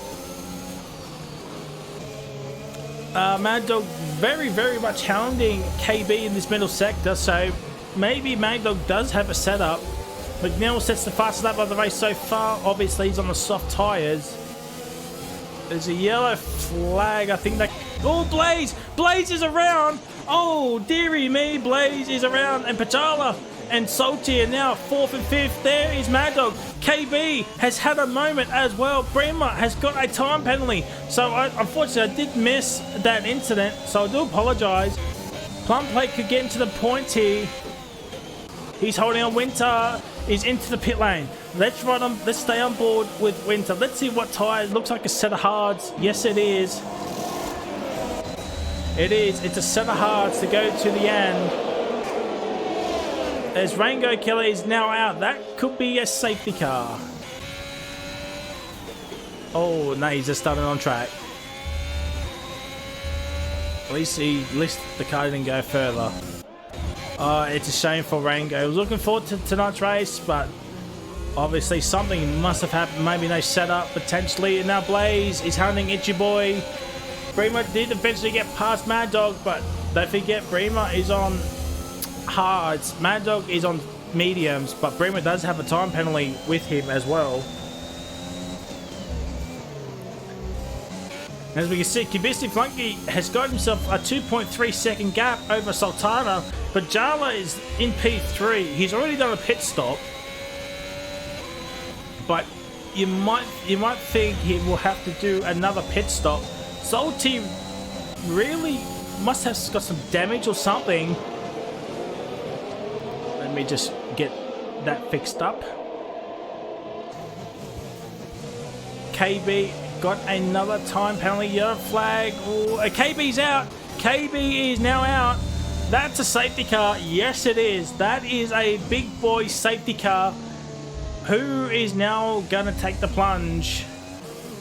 Mad Dog very, very much hounding KB in this middle sector, so maybe Mad Dog does have a setup. McNeil sets the fastest lap of the race so far. Obviously, he's on the soft tyres. There's a yellow flag. I think that... Oh, Blaze! Blaze is around! Oh, dearie me, Blaze is around. And Pachala and Salty are now 4th and 5th. There is Mad Dog. KB has had a moment as well. Bremer has got a time penalty. So, unfortunately, I did miss that incident. So, I do apologise. Plum Plate could get into the points here. He's holding on. Winter is into the pit lane. Let's run on. Let's stay on board with Winter. Let's see what tyre. Looks like a set of hards. Yes, it is. It is. It's a set of hards to go to the end. As Rango Killer is now out. That could be a safety car. Oh, no, he's just started on track. At least the car didn't go further. It's a shame for Rango. I was looking forward to tonight's race, but obviously something must have happened. Maybe no setup, potentially. And now Blaze is hunting Itchy Boy. Bremer did eventually get past Mad Dog, but don't forget, Bremer is on hards. Mad Dog is on mediums, but Bremer does have a time penalty with him as well. As we can see, Kubistic Flunky has got himself a 2.3 second gap over Sultana, but Jala is in P3. He's already done a pit stop, but you might think he will have to do another pit stop. Salty really must have got some damage or something. Let me just get that fixed up. KB got another time penalty. Yellow flag. Ooh, KB's out. KB is now out. That's a safety car. Yes, it is. That is a big boy safety car. Who is now going to take the plunge?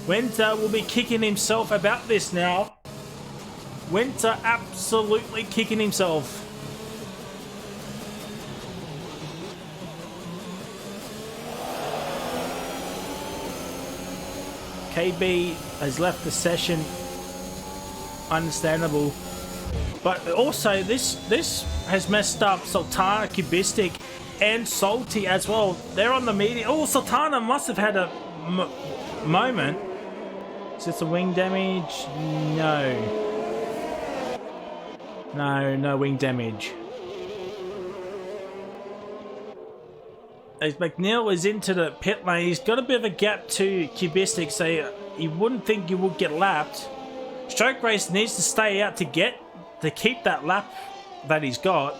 Winter will be kicking himself about this now. Winter absolutely kicking himself. KB has left the session. Understandable. But also, this has messed up Sultana, Cubistic, and Salty as well. They're on the medium. Oh, Sultana must have had a moment. Is this a wing damage? No. No wing damage. As McNeil is into the pit lane, he's got a bit of a gap to Cubistic, so you wouldn't think you would get lapped. Stroke Race needs to stay out to keep that lap that he's got.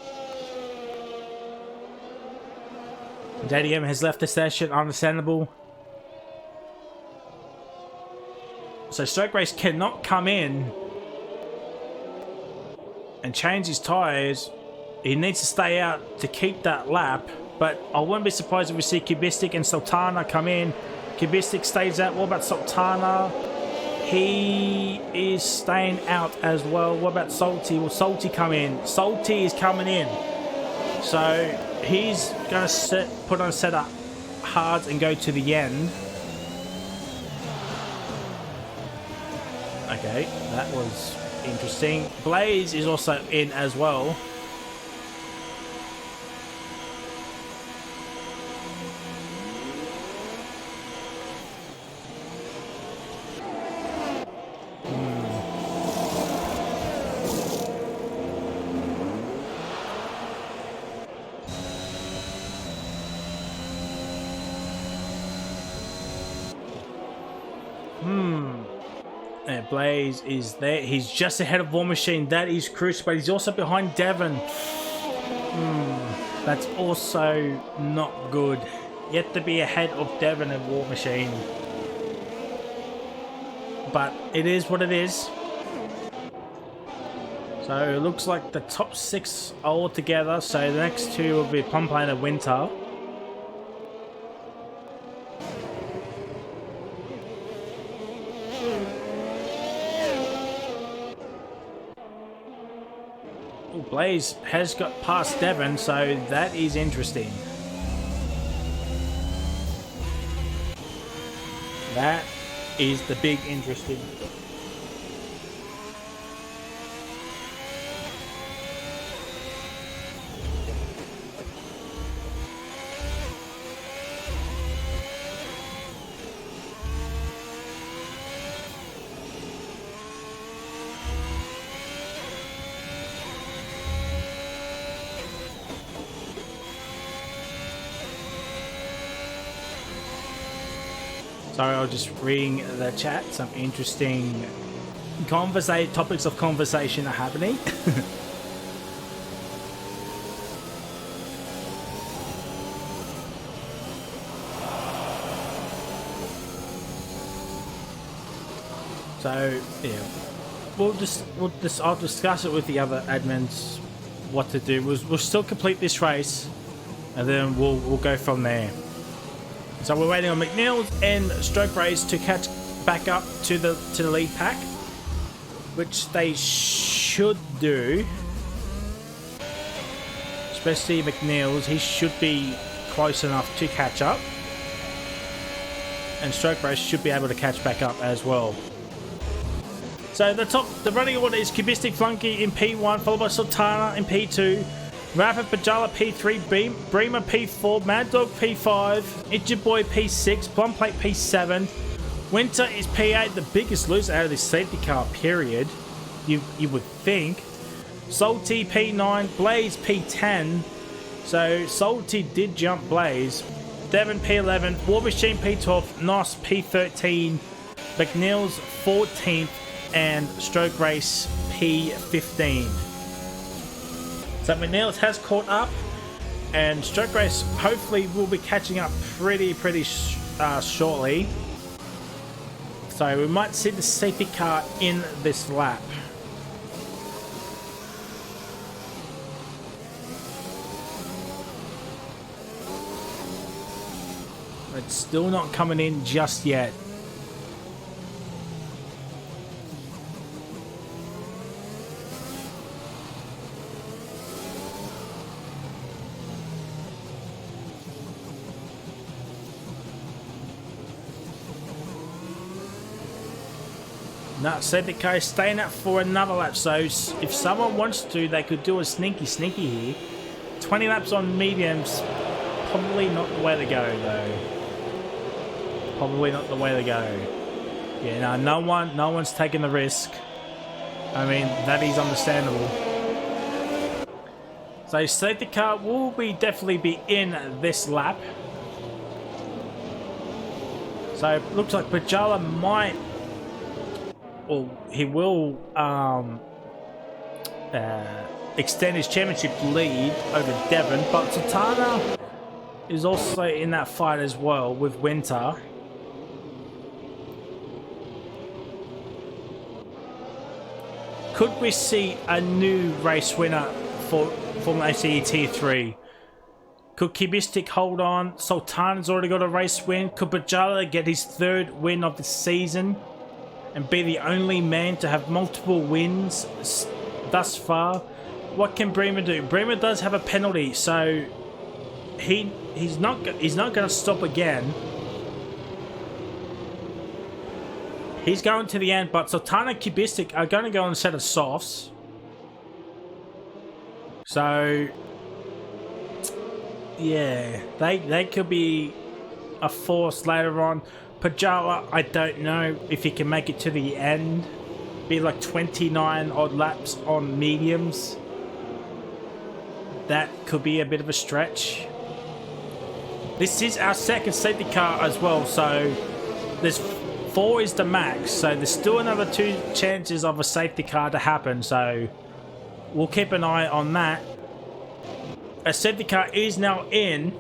Daddy M has left the session, understandable. So Stroke Race cannot come in and change his tyres. He needs to stay out to keep that lap. But I wouldn't be surprised if we see Cubistic and Sultana come in. Cubistic stays out. What about Sultana? He is staying out as well. What about Salty? Will Salty come in? Salty is coming in. So he's going to put on a set of hards and go to the end. Okay, that was interesting. Blaze is also in as well. Blaze is there. He's just ahead of War Machine. That is crucial, but he's also behind Devon. That's also not good. Yet to be ahead of Devon and War Machine. But it is what it is. So it looks like the top 6 are all together. So the next 2 will be Plum Plane and Winter. Blaze has got past Devon, so that is interesting. That is the big interesting. Sorry, I was just reading the chat. Some interesting topics of conversation are happening. So yeah, I'll discuss it with the other admins what to do. We'll still complete this race, and then we'll go from there. So we're waiting on McNeil's and Stroke Race to catch back up to the lead pack, which they should do. Especially McNeil's, he should be close enough to catch up, and Stroke Race should be able to catch back up as well. So the running order is Cubistic Flunky in P1, followed by Sultana in P2. Rapid Pajala P3, Bremer P4, Mad Dog P5, Itchy Boy P6, Plum Plate P7. Winter is P8, the biggest loser out of this safety car period, you would think. Salty P9, Blaze P10. So Salty did jump Blaze. Devon P11, War Machine P12, Nos P13, McNeil's 14th, and Stroke Race P15. So McNeil has caught up, and Stroke Race hopefully will be catching up pretty shortly. So we might see the safety car in this lap. It's still not coming in just yet. No, safety car is staying up for another lap. So if someone wants to, they could do a sneaky here. 20 laps on mediums, probably not the way to go though. Probably not the way to go. Yeah, no one's taking the risk. I mean, that is understandable. So safety car will definitely be in this lap. So it looks like Pajala might, well, he will extend his championship lead over Devon, but Sultana is also in that fight as well with Winter. Could we see a new race winner for FormulaOCE Tier 3? Could Kubistic hold on? Sultana's already got a race win. Could Bajala get his 3rd win of the season and be the only man to have multiple wins thus far? What can Bremer do? Bremer does have a penalty, so he's not going to stop again. He's going to the end, but Sultana and Kubistic are going to go on a set of softs. So yeah, they could be a force later on. Pajala, I don't know if he can make it to the end. Be like 29 odd laps on mediums. That could be a bit of a stretch. This is our second safety car as well, so there's 4 is the max, so there's still another 2 chances of a safety car to happen, so we'll keep an eye on that. A safety car is now in.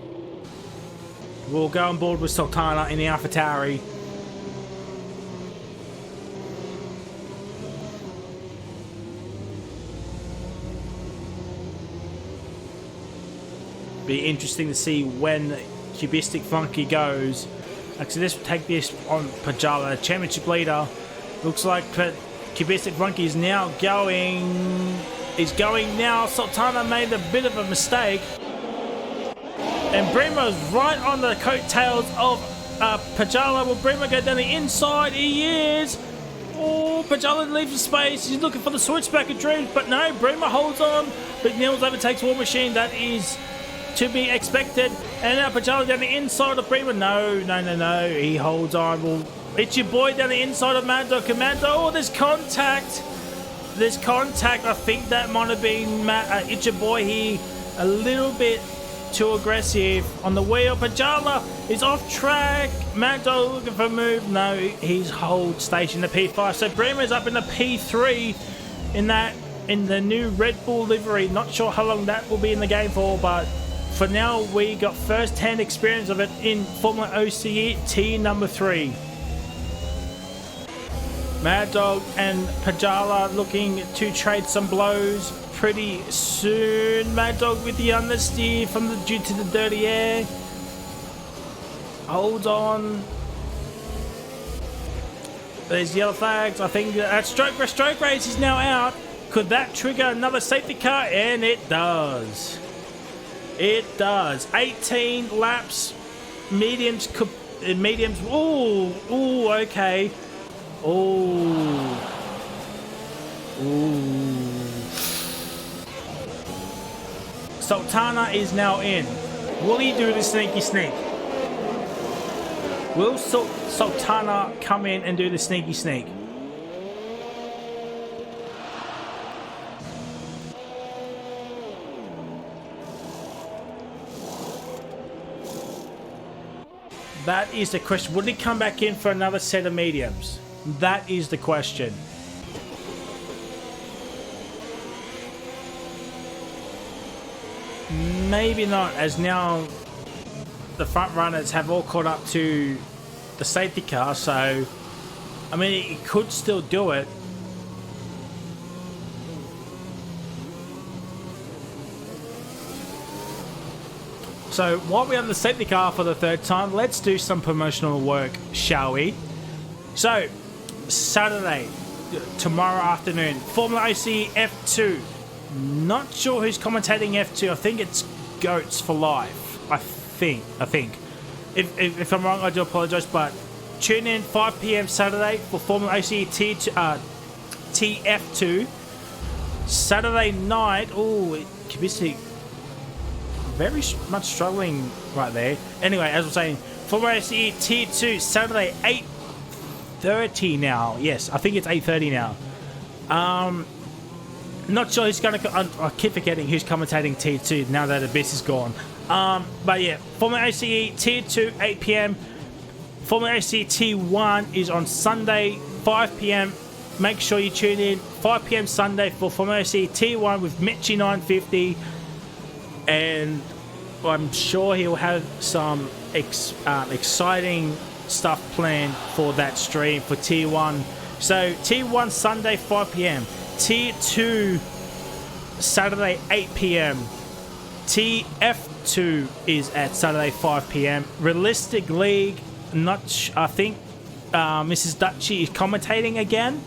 We'll go on board with Sultana in the AlphaTauri. Be interesting to see when Kubistic Funky goes. Actually, let's take this on Pajala, championship leader. Looks like Kubistic Funky is now going. He's going now. Sultana made a bit of a mistake. And Bremer's right on the coattails of Pajala. Will Bremer go down the inside? He is. Oh, Pajala leaves the space. He's looking for the switchback of dreams. But no, Bremer holds on. McNeils overtakes War Machine. That is to be expected. And now Pajala down the inside of Bremer. No. He holds on. Well, it's your boy down the inside of Mad Dog. Commando. Oh, there's contact. There's contact. I think that might have been it's your boy here. A little bit too aggressive on the wheel. Pajala is off track. Mad Dog looking for a move. No, he's hold station the P5. So Bremer's up in the P3 in the new Red Bull livery. Not sure how long that will be in the game for, but for now we got first-hand experience of it in FormulaOCE T number 3. Mad Dog and Pajala looking to trade some blows pretty soon. Mad Dog with the understeer due to the dirty air. Hold on. There's yellow flags. I think that stroke race is now out. Could that trigger another safety car? And it does. It does. 18 laps. Mediums. Ooh, okay. Ooh. Sultana is now in. Will he do the sneaky sneak? Will Sultana come in and do the sneaky sneak? That is the question. Would he come back in for another set of mediums? That is the question. Maybe not, as now the front runners have all caught up to the safety car, so I mean, he could still do it. So while we're on the safety car for the 3rd time, let's do some promotional work, shall we? So, Saturday, tomorrow afternoon, FormulaOCE F2. Not sure who's commentating F2. I think it's Goats for Life. I think. If I'm wrong, I do apologise, but tune in 5 p.m. Saturday for FormulaOCE TF2. Saturday night, Kibisi very much struggling right there. Anyway, as I was saying, FormulaOCE Tier 2, Saturday, 8:30 now. Yes, I think it's 8:30 now. Not sure who's going to... I keep forgetting who's commentating Tier 2 now that Abyss is gone. But yeah, FormulaOCE Tier 2, 8 p.m. FormulaOCE Tier 1 is on Sunday, 5 p.m. Make sure you tune in 5 p.m. Sunday for FormulaOCE Tier 1 with Mitchie 950. And I'm sure he'll have some exciting stuff planned for that stream for Tier 1. So Tier 1 Sunday 5 p.m. Tier 2 Saturday 8 p.m. TF2 is at Saturday 5 p.m. Realistic League, I think Mrs. Dutchy is commentating again.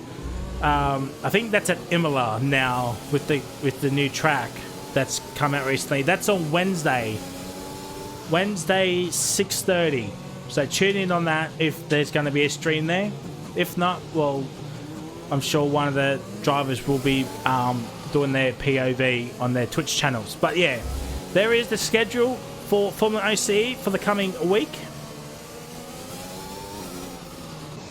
I think that's at Imola now with the new track that's come out recently. That's on Wednesday 6:30. So tune in on that if there's going to be a stream there. If not, well, I'm sure one of the drivers will be doing their POV on their Twitch channels. But yeah, there is the schedule for FormulaOCE for the coming week.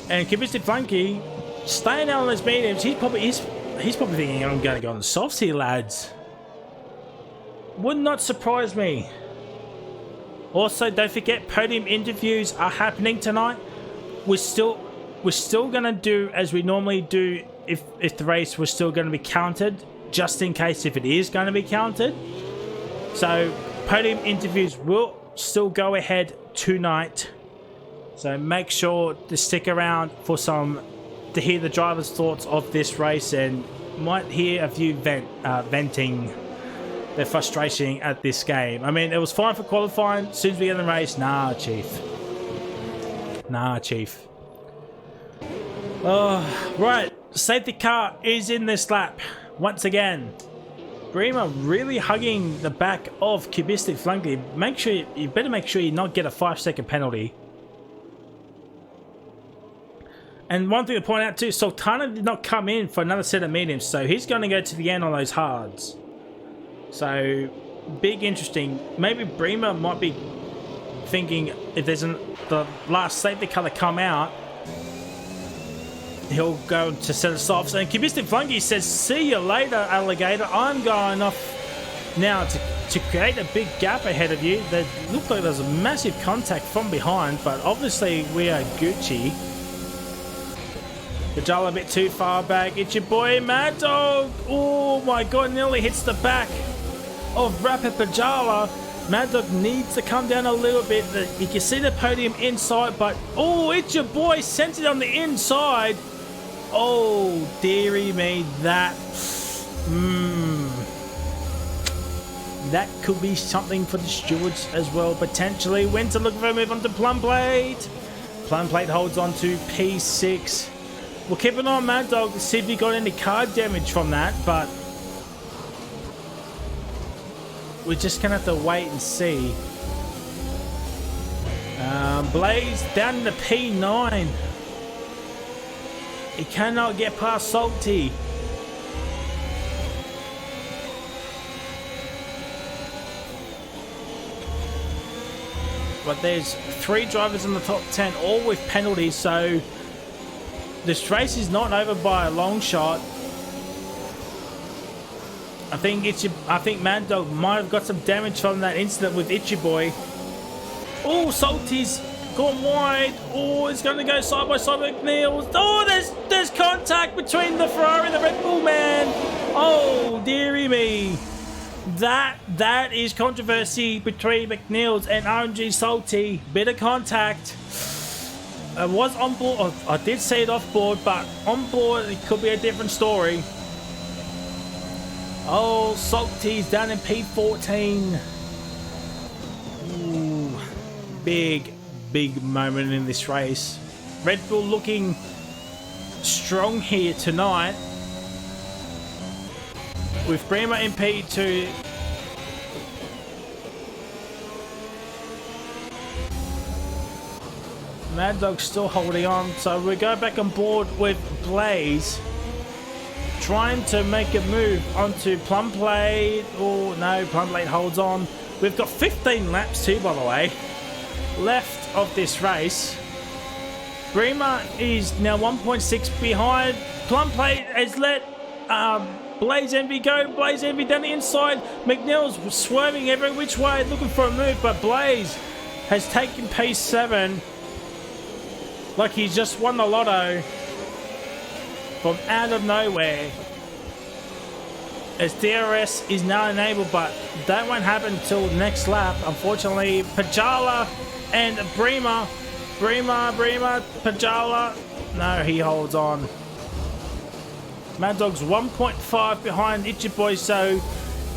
And Kibistic Funky staying out on those mediums. He's probably thinking, I'm going to go on the softs here, lads. Would not surprise me. Also, don't forget, podium interviews are happening tonight. We're still going to do as we normally do if the race was still going to be counted, just in case if it is going to be counted. So podium interviews will still go ahead tonight. So make sure to stick around for to hear the drivers' thoughts of this race, and might hear a few venting their frustration at this game. I mean, it was fine for qualifying. As soon as we get in the race, nah, Chief. Oh, right. Safety car is in this lap once again. Bremer really hugging the back of Cubistic Flunky. You better make sure you not get a 5-second penalty. And one thing to point out too, Sultana did not come in for another set of mediums, so he's going to go to the end on those hards. So, big interesting. Maybe Bremer might be thinking if there's the last safety car to come out, he'll go to set of softs. And Cubistic Flunky says, see you later, alligator. I'm going off now to create a big gap ahead of you. There looked like there's a massive contact from behind, but obviously we are Gucci. Pajala a bit too far back. It's your boy Mad Dog. Oh my god, nearly hits the back of Rapid Pajala. Mad Dog needs to come down a little bit. You can see the podium inside, but oh, it's your boy sent it on the inside. Oh, dearie me, that could be something for the stewards as well, potentially. Winter looking for a move onto Plum Plate. Plum Plate holds on to P6. We'll keep an eye on Mad Dog to see if he got any card damage from that, but we're just going to have to wait and see. Blaze down in the P9. He cannot get past Salty. But there's 3 drivers in the top 10, all with penalties, so this race is not over by a long shot. I think Mad Dog might have got some damage from that incident with Itchy Boy. Oh, Salty's gone wide. Oh, it's going to go side by side with McNeil. Oh, there's contact between the Ferrari and the Red Bull, man. Oh, dearie me. That is controversy between McNeil's and RMG Salty. Bit of contact. I was on board. I did say it off board, but on board it could be a different story. Oh, Salty's down in P14. Ooh, big moment in this race. Red Bull looking strong here tonight. With Bremer in P2. Mad Dog's still holding on, so we go back on board with Blaze. Trying to make a move onto Plumplate. Oh, no, Plumplate holds on. We've got 15 laps too, by the way, left of this race. Bremer is now 1.6 behind. Plumplate has let Blaze Envy go. Blaze Envy down the inside. McNeil's swerving every which way, looking for a move, but Blaze has taken P7 like he's just won the lotto from out of nowhere. As DRS is now enabled, but that won't happen until next lap. Unfortunately, Pajala and Bremer, Pajala. No, he holds on. Mad Dog's 1.5 behind Itchy Boy, so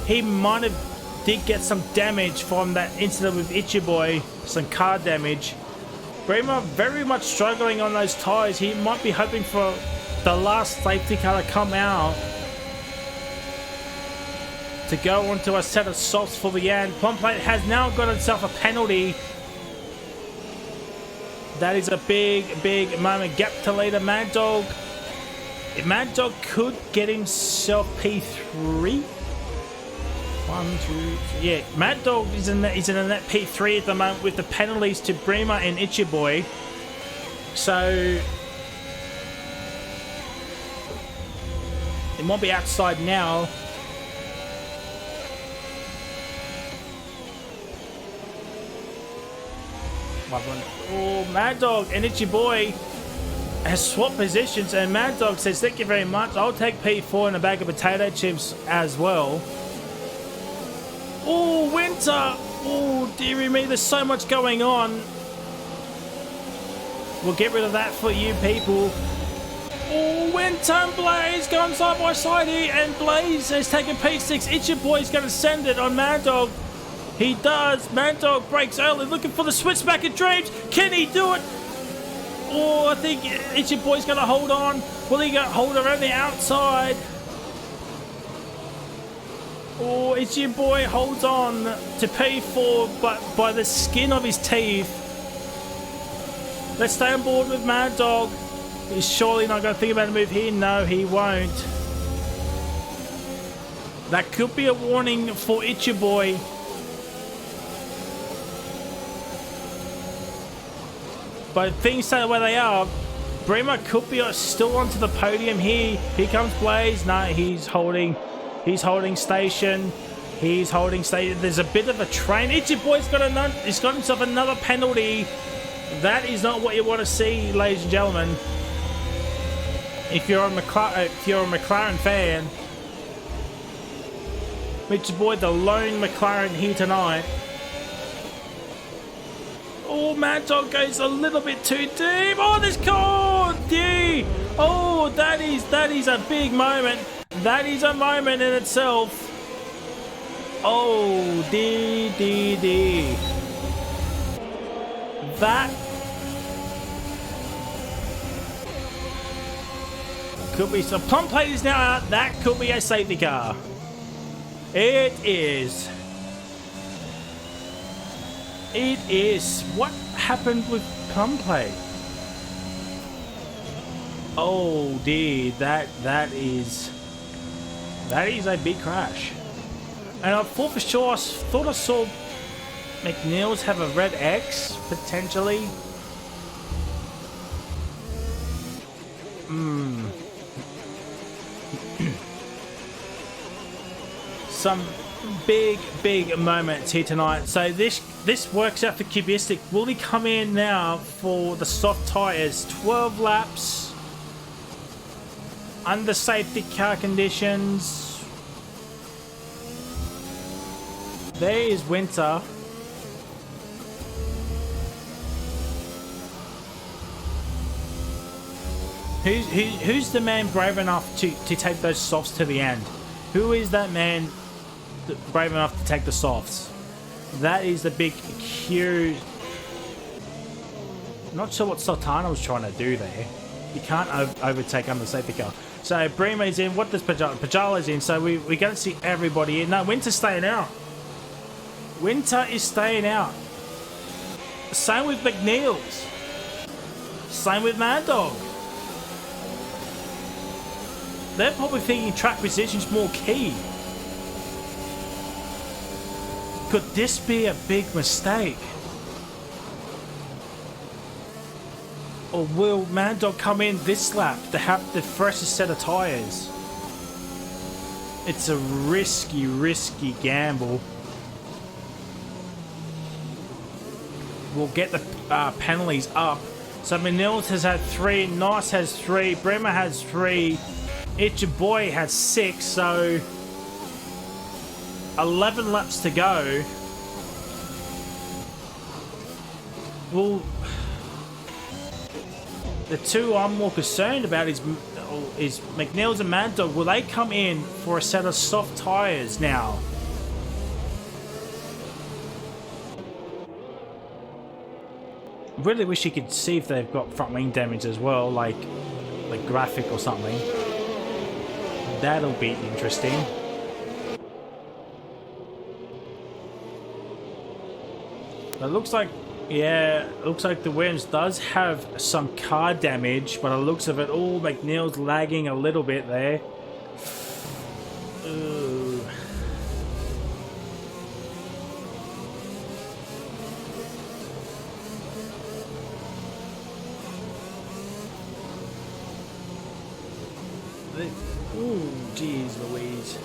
he might have did get some damage from that incident with Itchy Boy, some car damage. Bremer very much struggling on those tyres. He might be hoping for the last safety car to come out to go onto a set of softs for the end. Plumplate has now got himself a penalty. That is a big moment. Gap to leader Mad Dog. Mad Dog could get himself P3. 1, 2, 3. Yeah, Mad Dog is in a net P3 at the moment with the penalties to Bremer and Itchy Boy. So it might be outside now. Oh, Mad Dog and Itchy Boy has swapped positions, and Mad Dog says, thank you very much. I'll take P4 and a bag of potato chips as well. Oh, Winter. Oh, dearie me, there's so much going on. We'll get rid of that for you people. Oh, Winter and Blaze going side by side here, and Blaze has taken P6. Itchy Boy's going to send it on Mad Dog. He does. Mad Dog breaks early, looking for the switch back at Dreams. Can he do it? Oh, I think Itchy Boy's going to hold on. Will he hold around the outside? Oh, Itchy Boy holds on to P4, but by the skin of his teeth. Let's stay on board with Mad Dog. He's surely not going to think about a move here. No, he won't. That could be a warning for Itchy Boy. But things stay where they are. Bremer could be still onto the podium here. Here comes Blaze. No, he's holding station. He's holding station. There's a bit of a train. Itchy Boy's got himself another penalty. That is not what you want to see, ladies and gentlemen. If you're a McLaren fan, Itchy Boy, the lone McLaren here tonight. Oh, Mad Dog goes a little bit too deep. Oh, this car! D. Oh, that is a big moment. That is a moment in itself. Oh, D. That could be some. Plumplate is now out. That could be a safety car. It is. It is. What happened with Plumplate? Oh dear, that is a big crash. And I thought for sure, I thought I saw McNeil's have a red X potentially. Some big moments here tonight. So this works out for Cubistic. Will he come in now for the soft tyres? 12 laps under safety car conditions. There is Winter. Who's the man brave enough to take those softs to the end? Who is that man brave enough to take the softs? That is the big huge. Not sure what Sultana was trying to do there. You can't overtake under safety car. So Bremer's in. What does Pajala's in? So we're going to see everybody in. No, Winter's staying out. Winter is staying out. Same with McNeil's. Same with Mad Dog. They're probably thinking track position's more key. Could this be a big mistake? Or will Mad Dog come in this lap to have the freshest set of tyres? It's a risky gamble. We'll get the penalties up. So Manils has had 3, Nice has 3, Bremer has 3, It's Your Boy has 6, so 11 laps to go. Well, the two I'm more concerned about is McNeil's and Mad Dog. Will they come in for a set of soft tyres now? Really wish you could see if they've got front wing damage as well, like graphic or something. That'll be interesting. It looks like, yeah, it looks like the Williams does have some car damage, but it looks of it all, McNeil's lagging a little bit there. Ooh. Ooh, jeez Louise.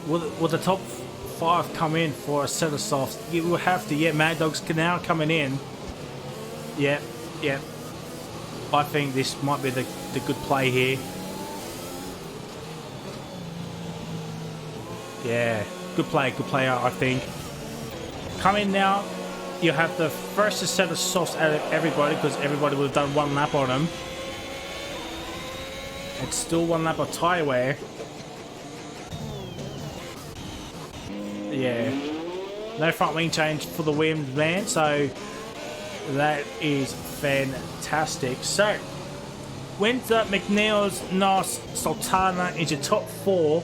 Will the top 5 come in for a set of softs? You will have to. Yeah, Mad Dog's now coming in. Yeah. I think this might be the good play here. Yeah, good play, I think. Come in now. You have the first set of softs out of everybody because everybody would have done 1 lap on them. It's still 1 lap of tyre wear. Yeah. No front wing change for the Williams man, so that is fantastic. So, Winter, McNeil's, Nos, Sultana is your top 4.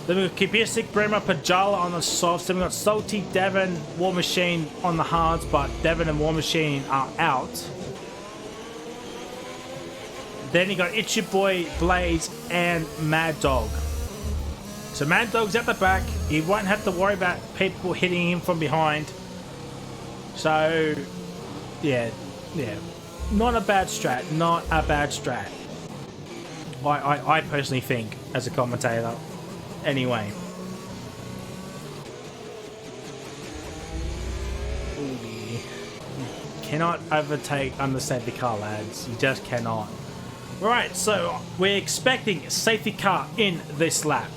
Then we've got Kibisic, Bremer, Pajala on the softs. Then we've got Salty, Devon, War Machine on the hards, but Devon and War Machine are out. Then you got It's Your Boy, Blaze, and Mad Dog. So Mad Dog's at the back. He won't have to worry about people hitting him from behind. So, yeah. Not a bad strat. I personally think, as a commentator. Anyway. You cannot overtake under safety car, lads. You just cannot. Right, so we're expecting a safety car in this lap.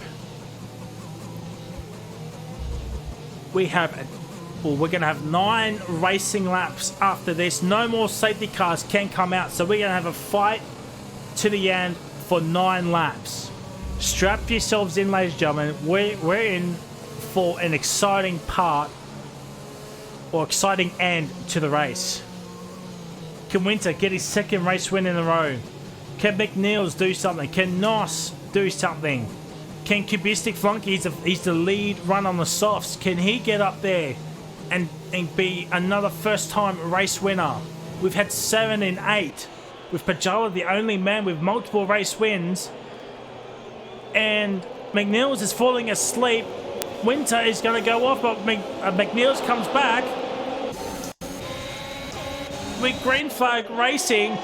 We're going to have 9 racing laps after this. No more safety cars can come out, so we're going to have a fight to the end for 9 laps. Strap yourselves in, ladies and gentlemen. We're in for an exciting part, or exciting end to the race. Can Winter get his 2nd race win in a row? Can McNeils do something? Can Nos do something? Can Kubistic Flunky, he's the lead run on the softs, can he get up there and be another first-time race winner? We've had 7 in 8, with Pajala the only man with multiple race wins, and McNeils is falling asleep. Winter is going to go off, but McNeils comes back with green flag racing,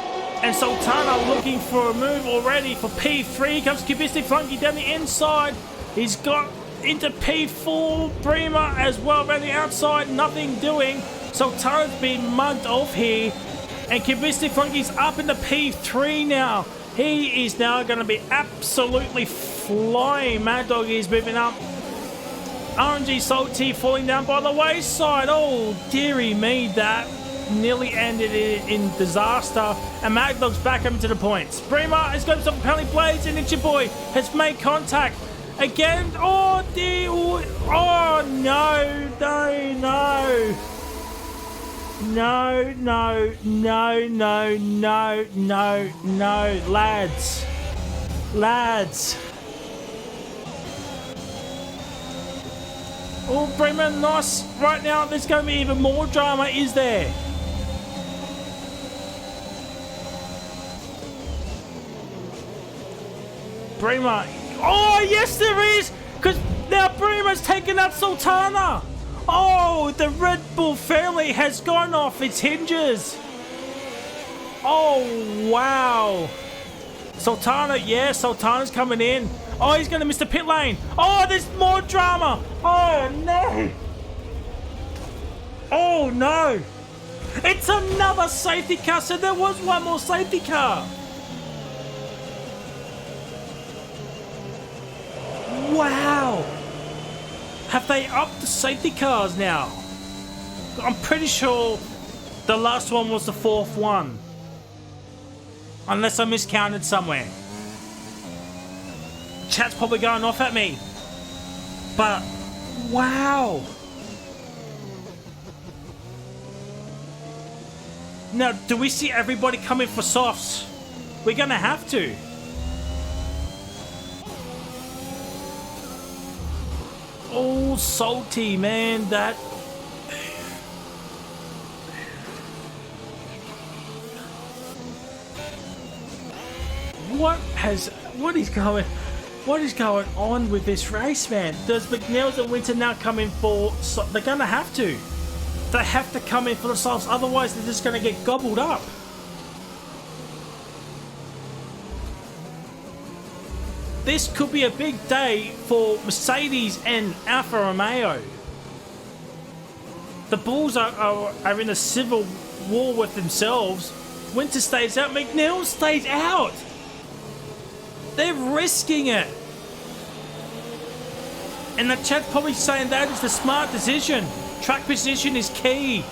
and Sultana looking for a move already for P3. Comes Kubistic Flunky down the inside. He's got into P4. Bremer as well around the outside. Nothing doing. Sultana's being mugged off here. And Kubistic Flunky's up into P3 now. He is now going to be absolutely flying. Mad Dog is moving up. RNG Salty falling down by the wayside. Oh, dearie me, that nearly ended in disaster. And Mad Dog's back up into the points. Bremer has got himself a penalty. Blaze, and It's Your Boy has made contact again. Oh, dear. Oh, no. Lads. Oh, Bremer, nice. Right now, there's going to be even more drama, is there? Bremer. Oh, yes, there is. Because now Bremer's taken out Sultana. Oh, the Red Bull family has gone off its hinges. Oh, wow. Sultana, yeah, Sultana's coming in. Oh, he's going to miss the pit lane. Oh, there's more drama. Oh, no. Oh, no. It's another safety car. So there was one more safety car. Wow. Have they upped the safety cars now? I'm pretty sure the last one was the fourth one. Unless I miscounted somewhere. Chat's probably going off at me. But, wow. Now, do we see everybody coming for softs? We're gonna have to. Oh, salty, man, that... What is going on with this race, man? Does McNeil's and Winter now come in for... They're gonna have to. They have to come in for the softs, otherwise they're just gonna get gobbled up. This could be a big day for Mercedes and Alfa Romeo. The Bulls are in a civil war with themselves. Winter stays out, McNeil stays out. They're risking it. And the chat's probably saying that is the smart decision. Track position is key,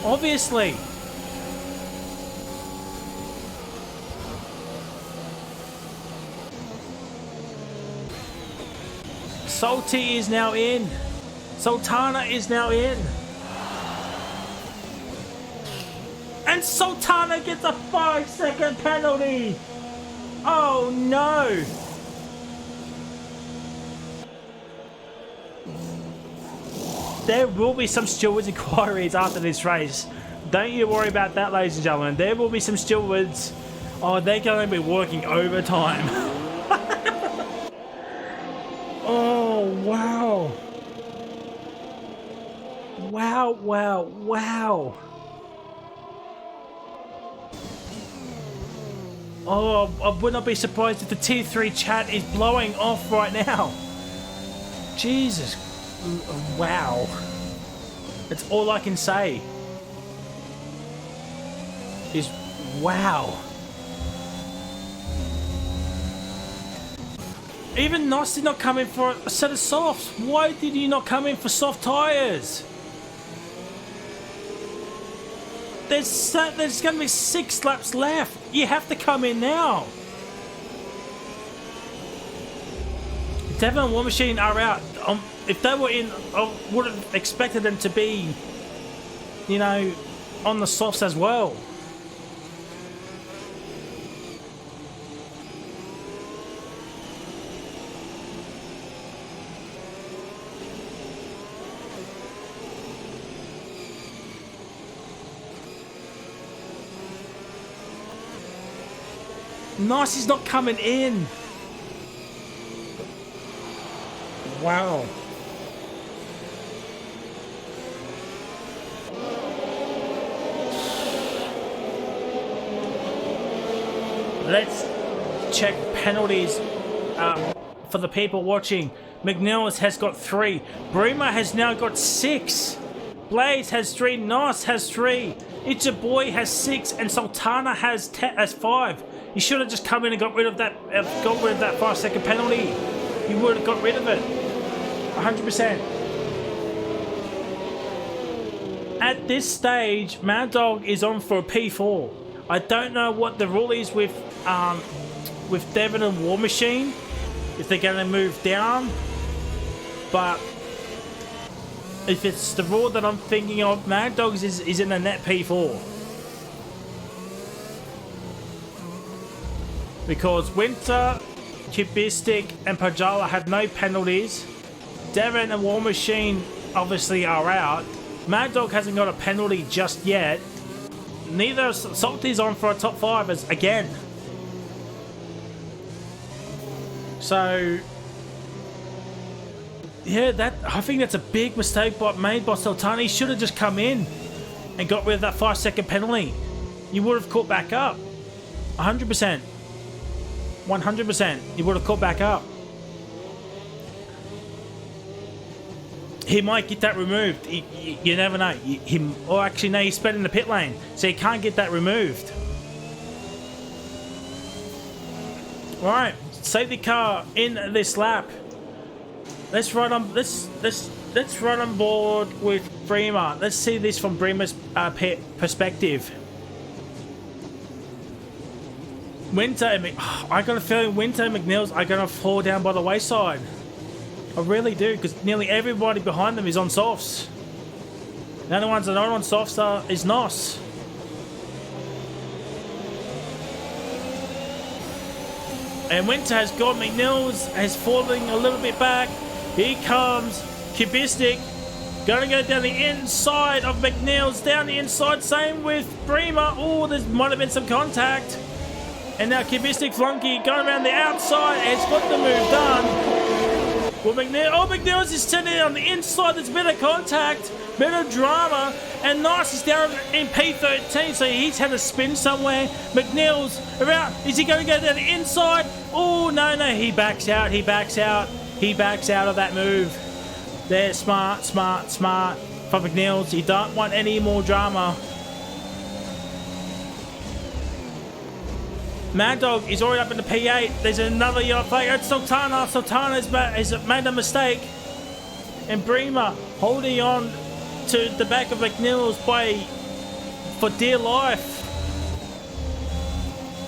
obviously. Salty is now in. Sultana is now in. And Sultana gets a 5-second penalty. Oh no. There will be some stewards inquiries after this race. Don't you worry about that, ladies and gentlemen. There will be some stewards. Oh, they're going to be working overtime. Oh, wow. Wow, wow, wow. Oh, I would not be surprised if the T3 chat is blowing off right now. Jesus. Wow. That's all I can say. Is wow. Even Nos did not come in for a set of softs. Why did you not come in for soft tyres? There's going to be 6 laps left. You have to come in now. Devon and War Machine are out. If they were in, I would have expected them to be, you know, on the softs as well. Nice, he's not coming in. Wow. Let's check penalties for the people watching. McNeil has got 3. Bremer has now got 6. Blaze has 3. Nice has 3. It's a Boy has 6, and Sultana has 5. You should have just come in and got rid of that 5-second penalty. You would have got rid of it. 100%. At this stage, Mad Dog is on for a P4. I don't know what the rule is with Devon and War Machine, if they're going to move down, but if it's the rule that I'm thinking of, Mad Dogs is in a net P4. Because Winter, Cubistic and Pajala have no penalties. Devon and War Machine obviously are out. Mad Dog hasn't got a penalty just yet. Neither Salty's on for a top 5 as again. So yeah, I think that's a big mistake made by Sultani. He should have just come in and got rid of that 5-second penalty. You would have caught back up. 100%. 100%. You would have caught back up. He might get that removed. You never know. Or actually, no, he's spent in the pit lane, so he can't get that removed. All right, safety car in this lap. Let's run on. Let's run on board with Bremer. Let's see this from Bremer's perspective. Winter, I got a feeling Winter and McNeil's are gonna fall down by the wayside. I really do, because nearly everybody behind them is on softs. The only ones that are not on softs is Nos. And Winter has got McNeil's has falling a little bit back. Here comes Kubistic. Gonna go down the inside of McNeil's. Down the inside. Same with Bremer. Oh, there might have been some contact. And now Kubistic Flunky going around the outside. Has got the move done. Well, McNeil's is sitting on the inside. There's a bit of contact, bit of drama, and Nice is down in P13, so he's had a spin somewhere. McNeil's around. Is he going to go down the inside? Oh, no, he backs out. He backs out of that move. There, smart for McNeil's. He don't want any more drama. Mad Dog is already up in the P8. There's another yellow flag. It's Sultana. Sultana has made a mistake. And Bremer holding on to the back of McNeil's for dear life.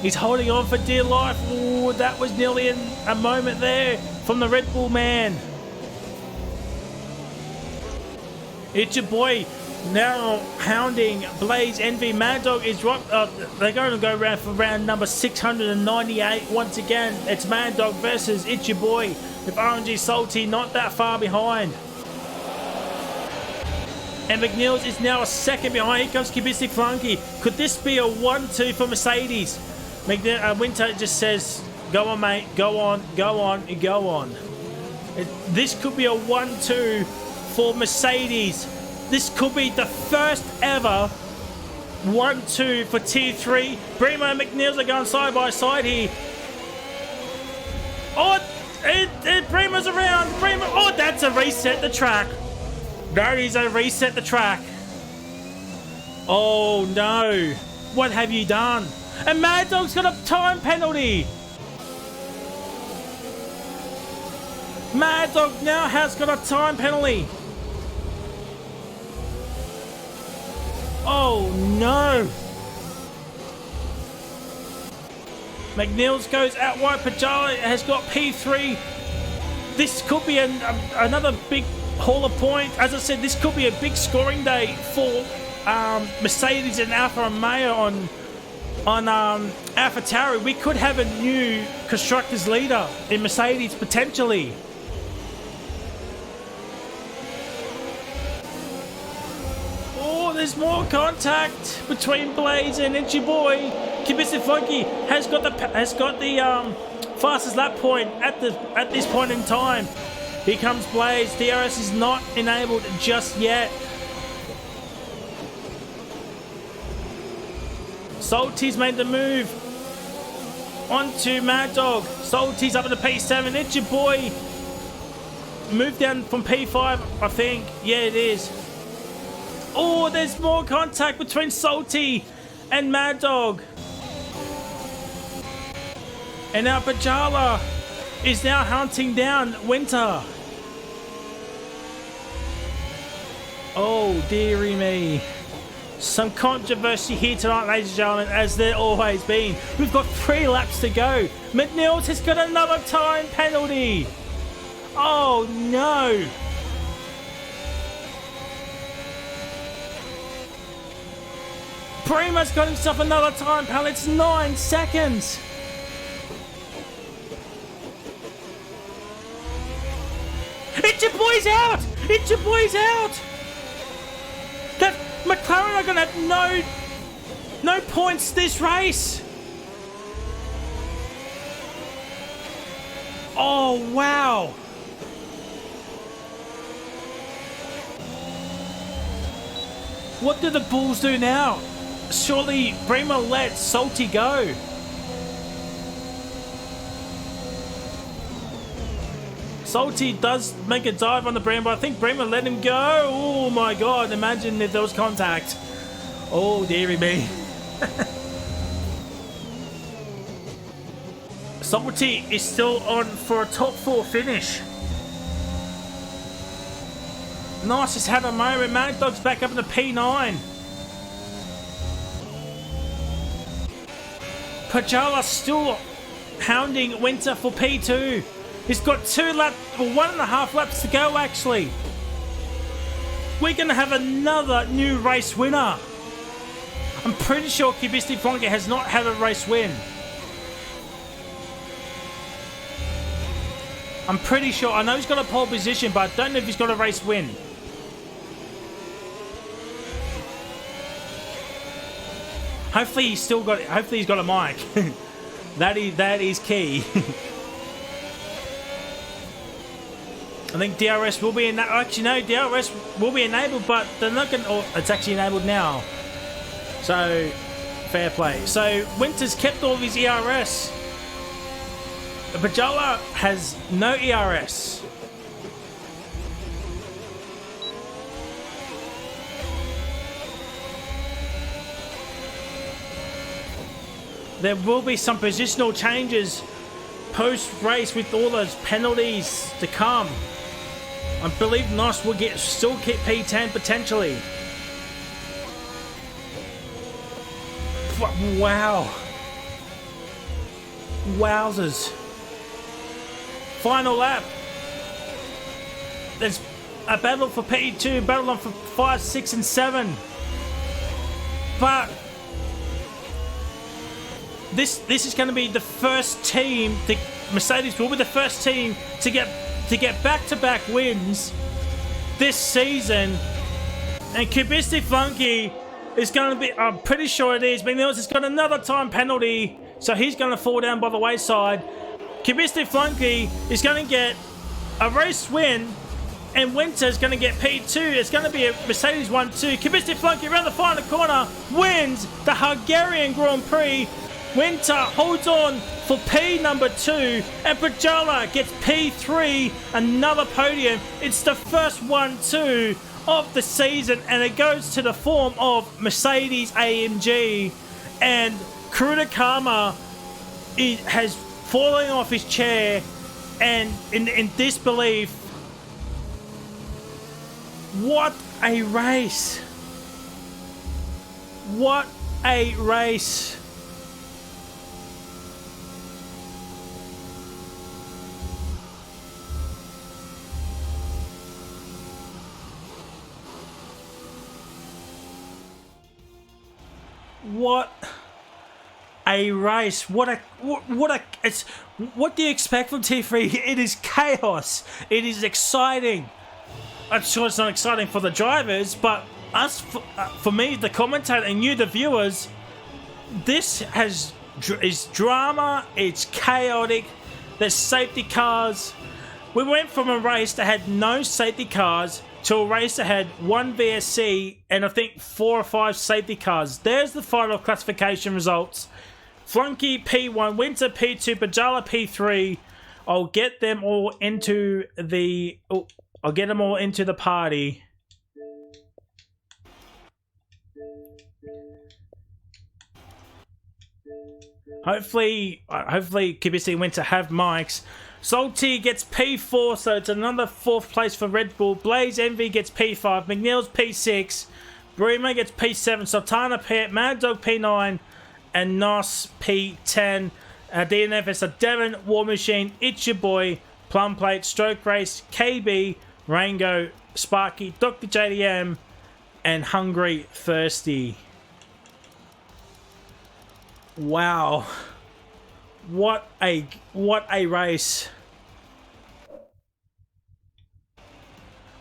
He's holding on for dear life. Ooh, that was nearly a moment there from the Red Bull man. It's your boy now hounding Blaze Envy. Mad Dog is right. They're going to go around for round number 698 once again. It's Mad Dog versus It's Your Boy with RNG Salty not that far behind. And McNeil's is now a second behind. Here comes Kubistic Flunky. Could this be a 1-2 for Mercedes? Winter just says, go on, mate. Go on. This could be a 1-2 for Mercedes. This could be the first ever 1-2 for Tier 3. Bremer and McNeil's are going side by side here. Oh, Bremer's around. Oh, that's a reset the track. That is a reset the track. Oh, no. What have you done? And Mad Dog's got a time penalty. Mad Dog now has got a time penalty. Oh no! McNeil's goes out wide. Pajala has got P3. This could be another big haul of points. As I said, this could be a big scoring day for Mercedes and Alfa Romeo on AlphaTauri. We could have a new constructors leader in Mercedes potentially. There's more contact between Blaze and Itchy Boy. Kubistic Funky has got the fastest lap point at this point in time. Here comes Blaze. DRS is not enabled just yet. Salty's made the move onto Mad Dog. Salty's up in the P7. Itchy Boy moved down from P5, I think. Yeah, it is. Oh, there's more contact between Salty and Mad Dog. And now Pajala is now hunting down Winter. Oh, dearie me. Some controversy here tonight, ladies and gentlemen, as there always been. We've got 3 laps to go. McNeil's has got another time penalty. Oh, no. Bremer's got himself another time penalty. It's 9 seconds. It's your boy's out. It's your boys out. That McLaren are going to have no points this race. Oh, wow. What do the Bulls do now? Surely Bremer let Salty go. Salty does make a dive on the Bremer, but I think Bremer let him go. Oh my god, imagine if there was contact. Oh, dearie me. Salty is still on for a top 4 finish. Nice, just had a moment. Mad Dog's back up in the P9. Pajala still hounding Winter for P2. He's got 1.5 laps to go, actually. We're going to have another new race winner. I'm pretty sure Kibisty Fonke has not had a race win. I'm pretty sure. I know he's got a pole position, but I don't know if he's got a race win. Hopefully he's still got. Hopefully he's got a mic. that is key. I think DRS will be actually no, DRS will be enabled, but they're not going. Oh, it's actually enabled now. So fair play. So Winter's kept all of his ERS. Pajala has no ERS. There will be some positional changes post-race with all those penalties to come. I believe Nos will still get P10 potentially. Wow. Wowzers. Final lap. There's a battle for P2, battle on for 5, 6, and 7. But this is going to be the first team. Mercedes will be the first team to get back-to-back wins this season. And Kibisty Funky is going to be, I'm pretty sure it is, McNeil's has got another time penalty, so he's going to fall down by the wayside. Kibisty Flunky is going to get a race win, and Winter's going to get P2. It's going to be a Mercedes 1-2. Kibisty Flunky around the final corner wins the Hungarian Grand Prix. Winter holds on for P number 2, and Pajala gets P3, another podium. It's the first 1-2 of the season, and it goes to the form of Mercedes AMG, and Kurudakama has fallen off his chair and in disbelief. What a race! What a race! What a race. What do you expect from T3? It is chaos. It is exciting. I'm sure it's not exciting for the drivers, but for me, the commentator, and you, the viewers, this is drama. It's chaotic. There's safety cars. We went from a race that had no safety cars to a race that had 1 VSC and I think 4 or 5 safety cars. There's the final classification results. Flunky P1, Winter P2, Pajala P3. I'll get them all into the party. Hopefully Kibisi Winter have mics. Salty gets P4, so it's another 4th place for Red Bull. Blaze Envy gets P5. McNeil's P6. Bremer gets P7. Sultana P8. Mad Dog P9. And Nos P10. DNF is a Devon, War Machine, It's Your Boy, Plum Plate, Stroke Race, KB, Rango, Sparky, Dr. JDM, and Hungry Thirsty. Wow. What a race.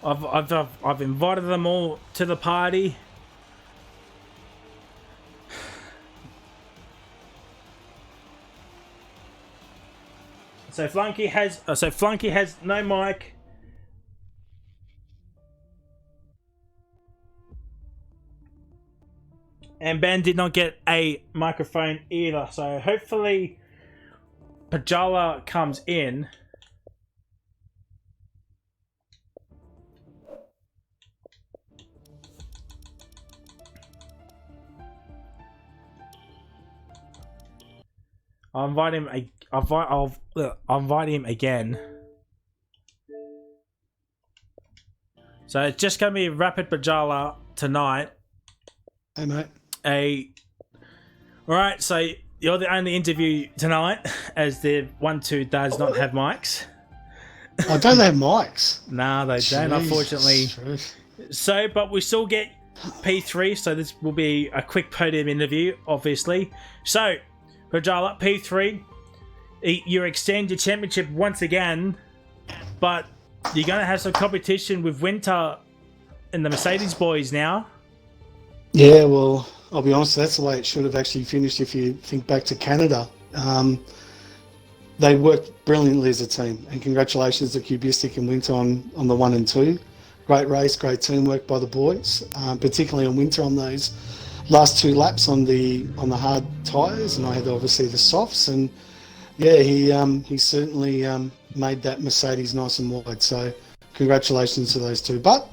I've invited them all to the party. So Flunky has no mic. And Ben did not get a microphone either. So hopefully Pajala comes in. I'll invite him again. So it's just going to be Rapid Pajala tonight. Hey, mate. Alright, so you're the only interview tonight, as the 1-2 does not have mics. I don't have mics. No, they don't, unfortunately. So, but we still get P3, so this will be a quick podium interview, obviously. So, Pajala, P3, you extend your championship once again, but you're going to have some competition with Winter and the Mercedes boys now. Yeah, well, I'll be honest, that's the way it should have actually finished if you think back to Canada. They worked brilliantly as a team, and congratulations to Cubistic and Winter on the 1 and 2. Great race, great teamwork by the boys, particularly on Winter on those last 2 laps on the hard tyres, and I had obviously the softs, and yeah, he certainly made that Mercedes nice and wide. So congratulations to those two. But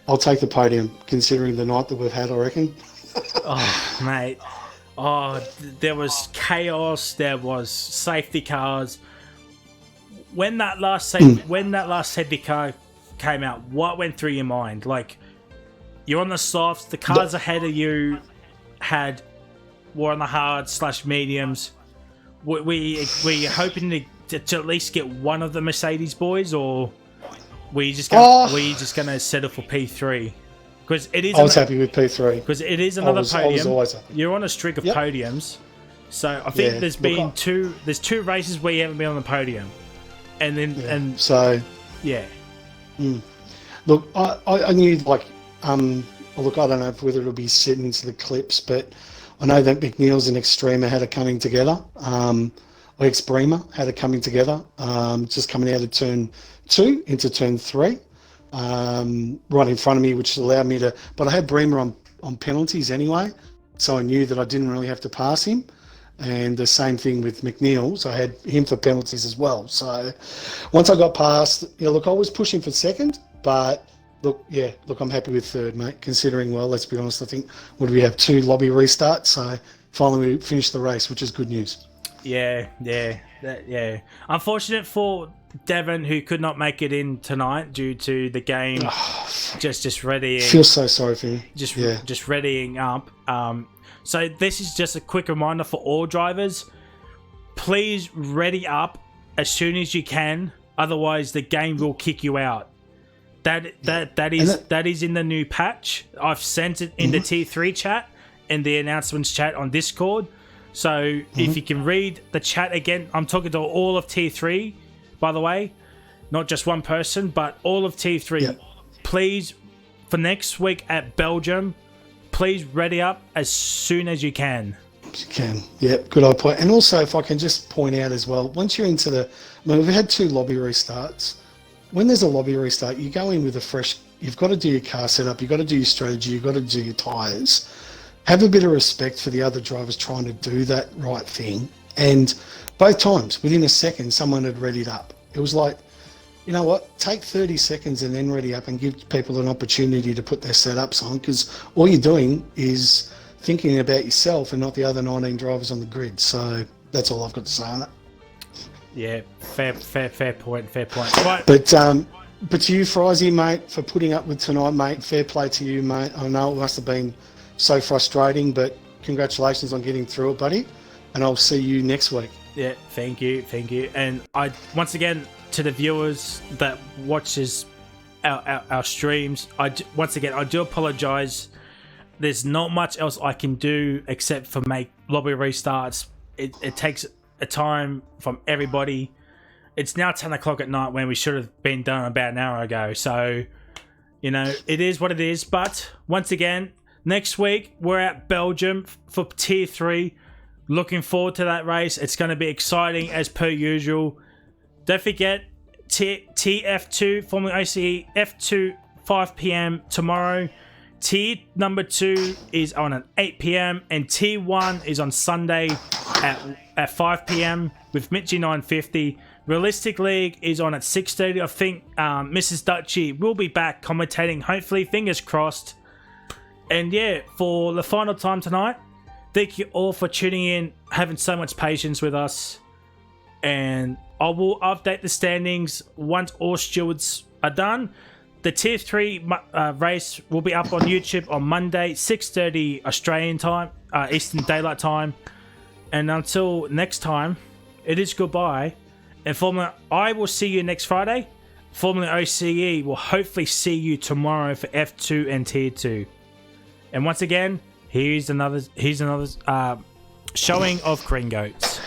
I'll take the podium, considering the night that we've had, I reckon. Oh, mate. Oh, there was chaos. There was safety cars. When that last safety car came out, what went through your mind? Like, you're on the softs. The cars ahead of you were on the hard/mediums. Were you hoping to at least get one of the Mercedes boys, or were you just gonna settle for P3? Because it is. I was happy with P3 because it is another podium. I was always happy. You're on a streak of podiums, so I think there's been two races where you haven't been on the podium, and then yeah. Look, I knew look, I don't know whether it'll be sitting into the clips, but I know that McNeil's and Extrema had it coming together. Ex-Bremer had it coming together, just coming out of turn 2 into turn 3, right in front of me, which allowed me to. But I had Bremer on penalties anyway, so I knew that I didn't really have to pass him. And the same thing with McNeil, so I had him for penalties as well. So once I got past, I was pushing for second, but look, I'm happy with third, mate. Considering, well, let's be honest, I think we have 2 lobby restarts, so finally we finished the race, which is good news. Yeah. Unfortunate for Devon, who could not make it in tonight due to the game just readying. Feel so sorry for him. Just readying up. So this is just a quick reminder for all drivers. Please ready up as soon as you can. Otherwise, the game will kick you out. That is in the new patch. I've sent it in the T3 chat and the announcements chat on Discord. So if you can read the chat again, I'm talking to all of T3, by the way, not just one person, but all of T3. Yep. Please, for next week at Belgium, please ready up as soon as you can. You can. Yep, good old point. And also, if I can just point out as well, once you're into we've had 2 lobby restarts. When there's a lobby restart, you go in with a fresh. You've got to do your car setup. You've got to do your strategy. You've got to do your tyres. Have a bit of respect for the other drivers trying to do that right thing. And both times, within a second, someone had readied up. It was like, you know what? Take 30 seconds and then ready up and give people an opportunity to put their setups on, because all you're doing is thinking about yourself and not the other 19 drivers on the grid. So that's all I've got to say on it. Yeah, fair point. Right. But to you, Frizy, mate, for putting up with tonight, mate. Fair play to you, mate. I know it must have been so frustrating, but congratulations on getting through it, buddy. And I'll see you next week. Yeah, thank you. And I once again, to the viewers that watches our streams, I do apologize. There's not much else I can do except for make lobby restarts. It takes a time from everybody. It's now 10 o'clock at night when we should have been done about an hour ago. So You know, it is what it is. But once again, next week we're at Belgium for Tier 3. Looking forward to that race. It's going to be exciting as per usual. Don't forget, TF2, Formula OCE, F2, 5 p.m. tomorrow. Tier number 2 is on at 8 p.m. and Tier 1 is on Sunday at 5 p.m. with Mitchie 950. Realistic League is on at 6:30. I think Mrs. Dutchy will be back commentating, hopefully, fingers crossed. And yeah, for the final time tonight, thank you all for tuning in, having so much patience with us. And I will update the standings once all stewards are done. The Tier 3 race will be up on YouTube on Monday, 6:30 Australian time, Eastern Daylight Time. And until next time, it is goodbye. And I will see you next Friday. Formula OCE will hopefully see you tomorrow for F2 and Tier 2. And once again, here's another showing of Green Goats.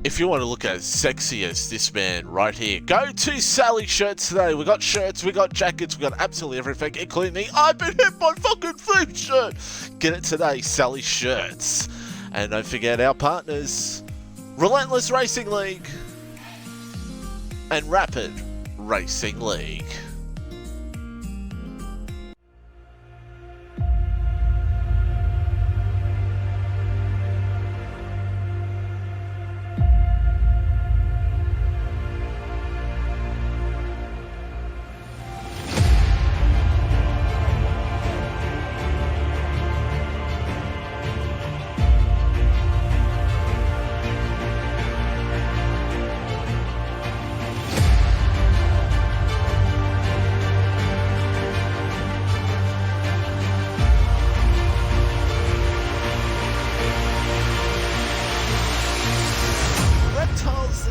If you want to look as sexy as this man right here, go to Sally Shirts today. We got shirts, we got jackets, we got absolutely everything, including the I've been hit by fucking thief shirt. Get it today, Sally Shirts. And don't forget our partners, Relentless Racing League and Rapid Racing League.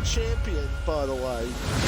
Champion, by the way.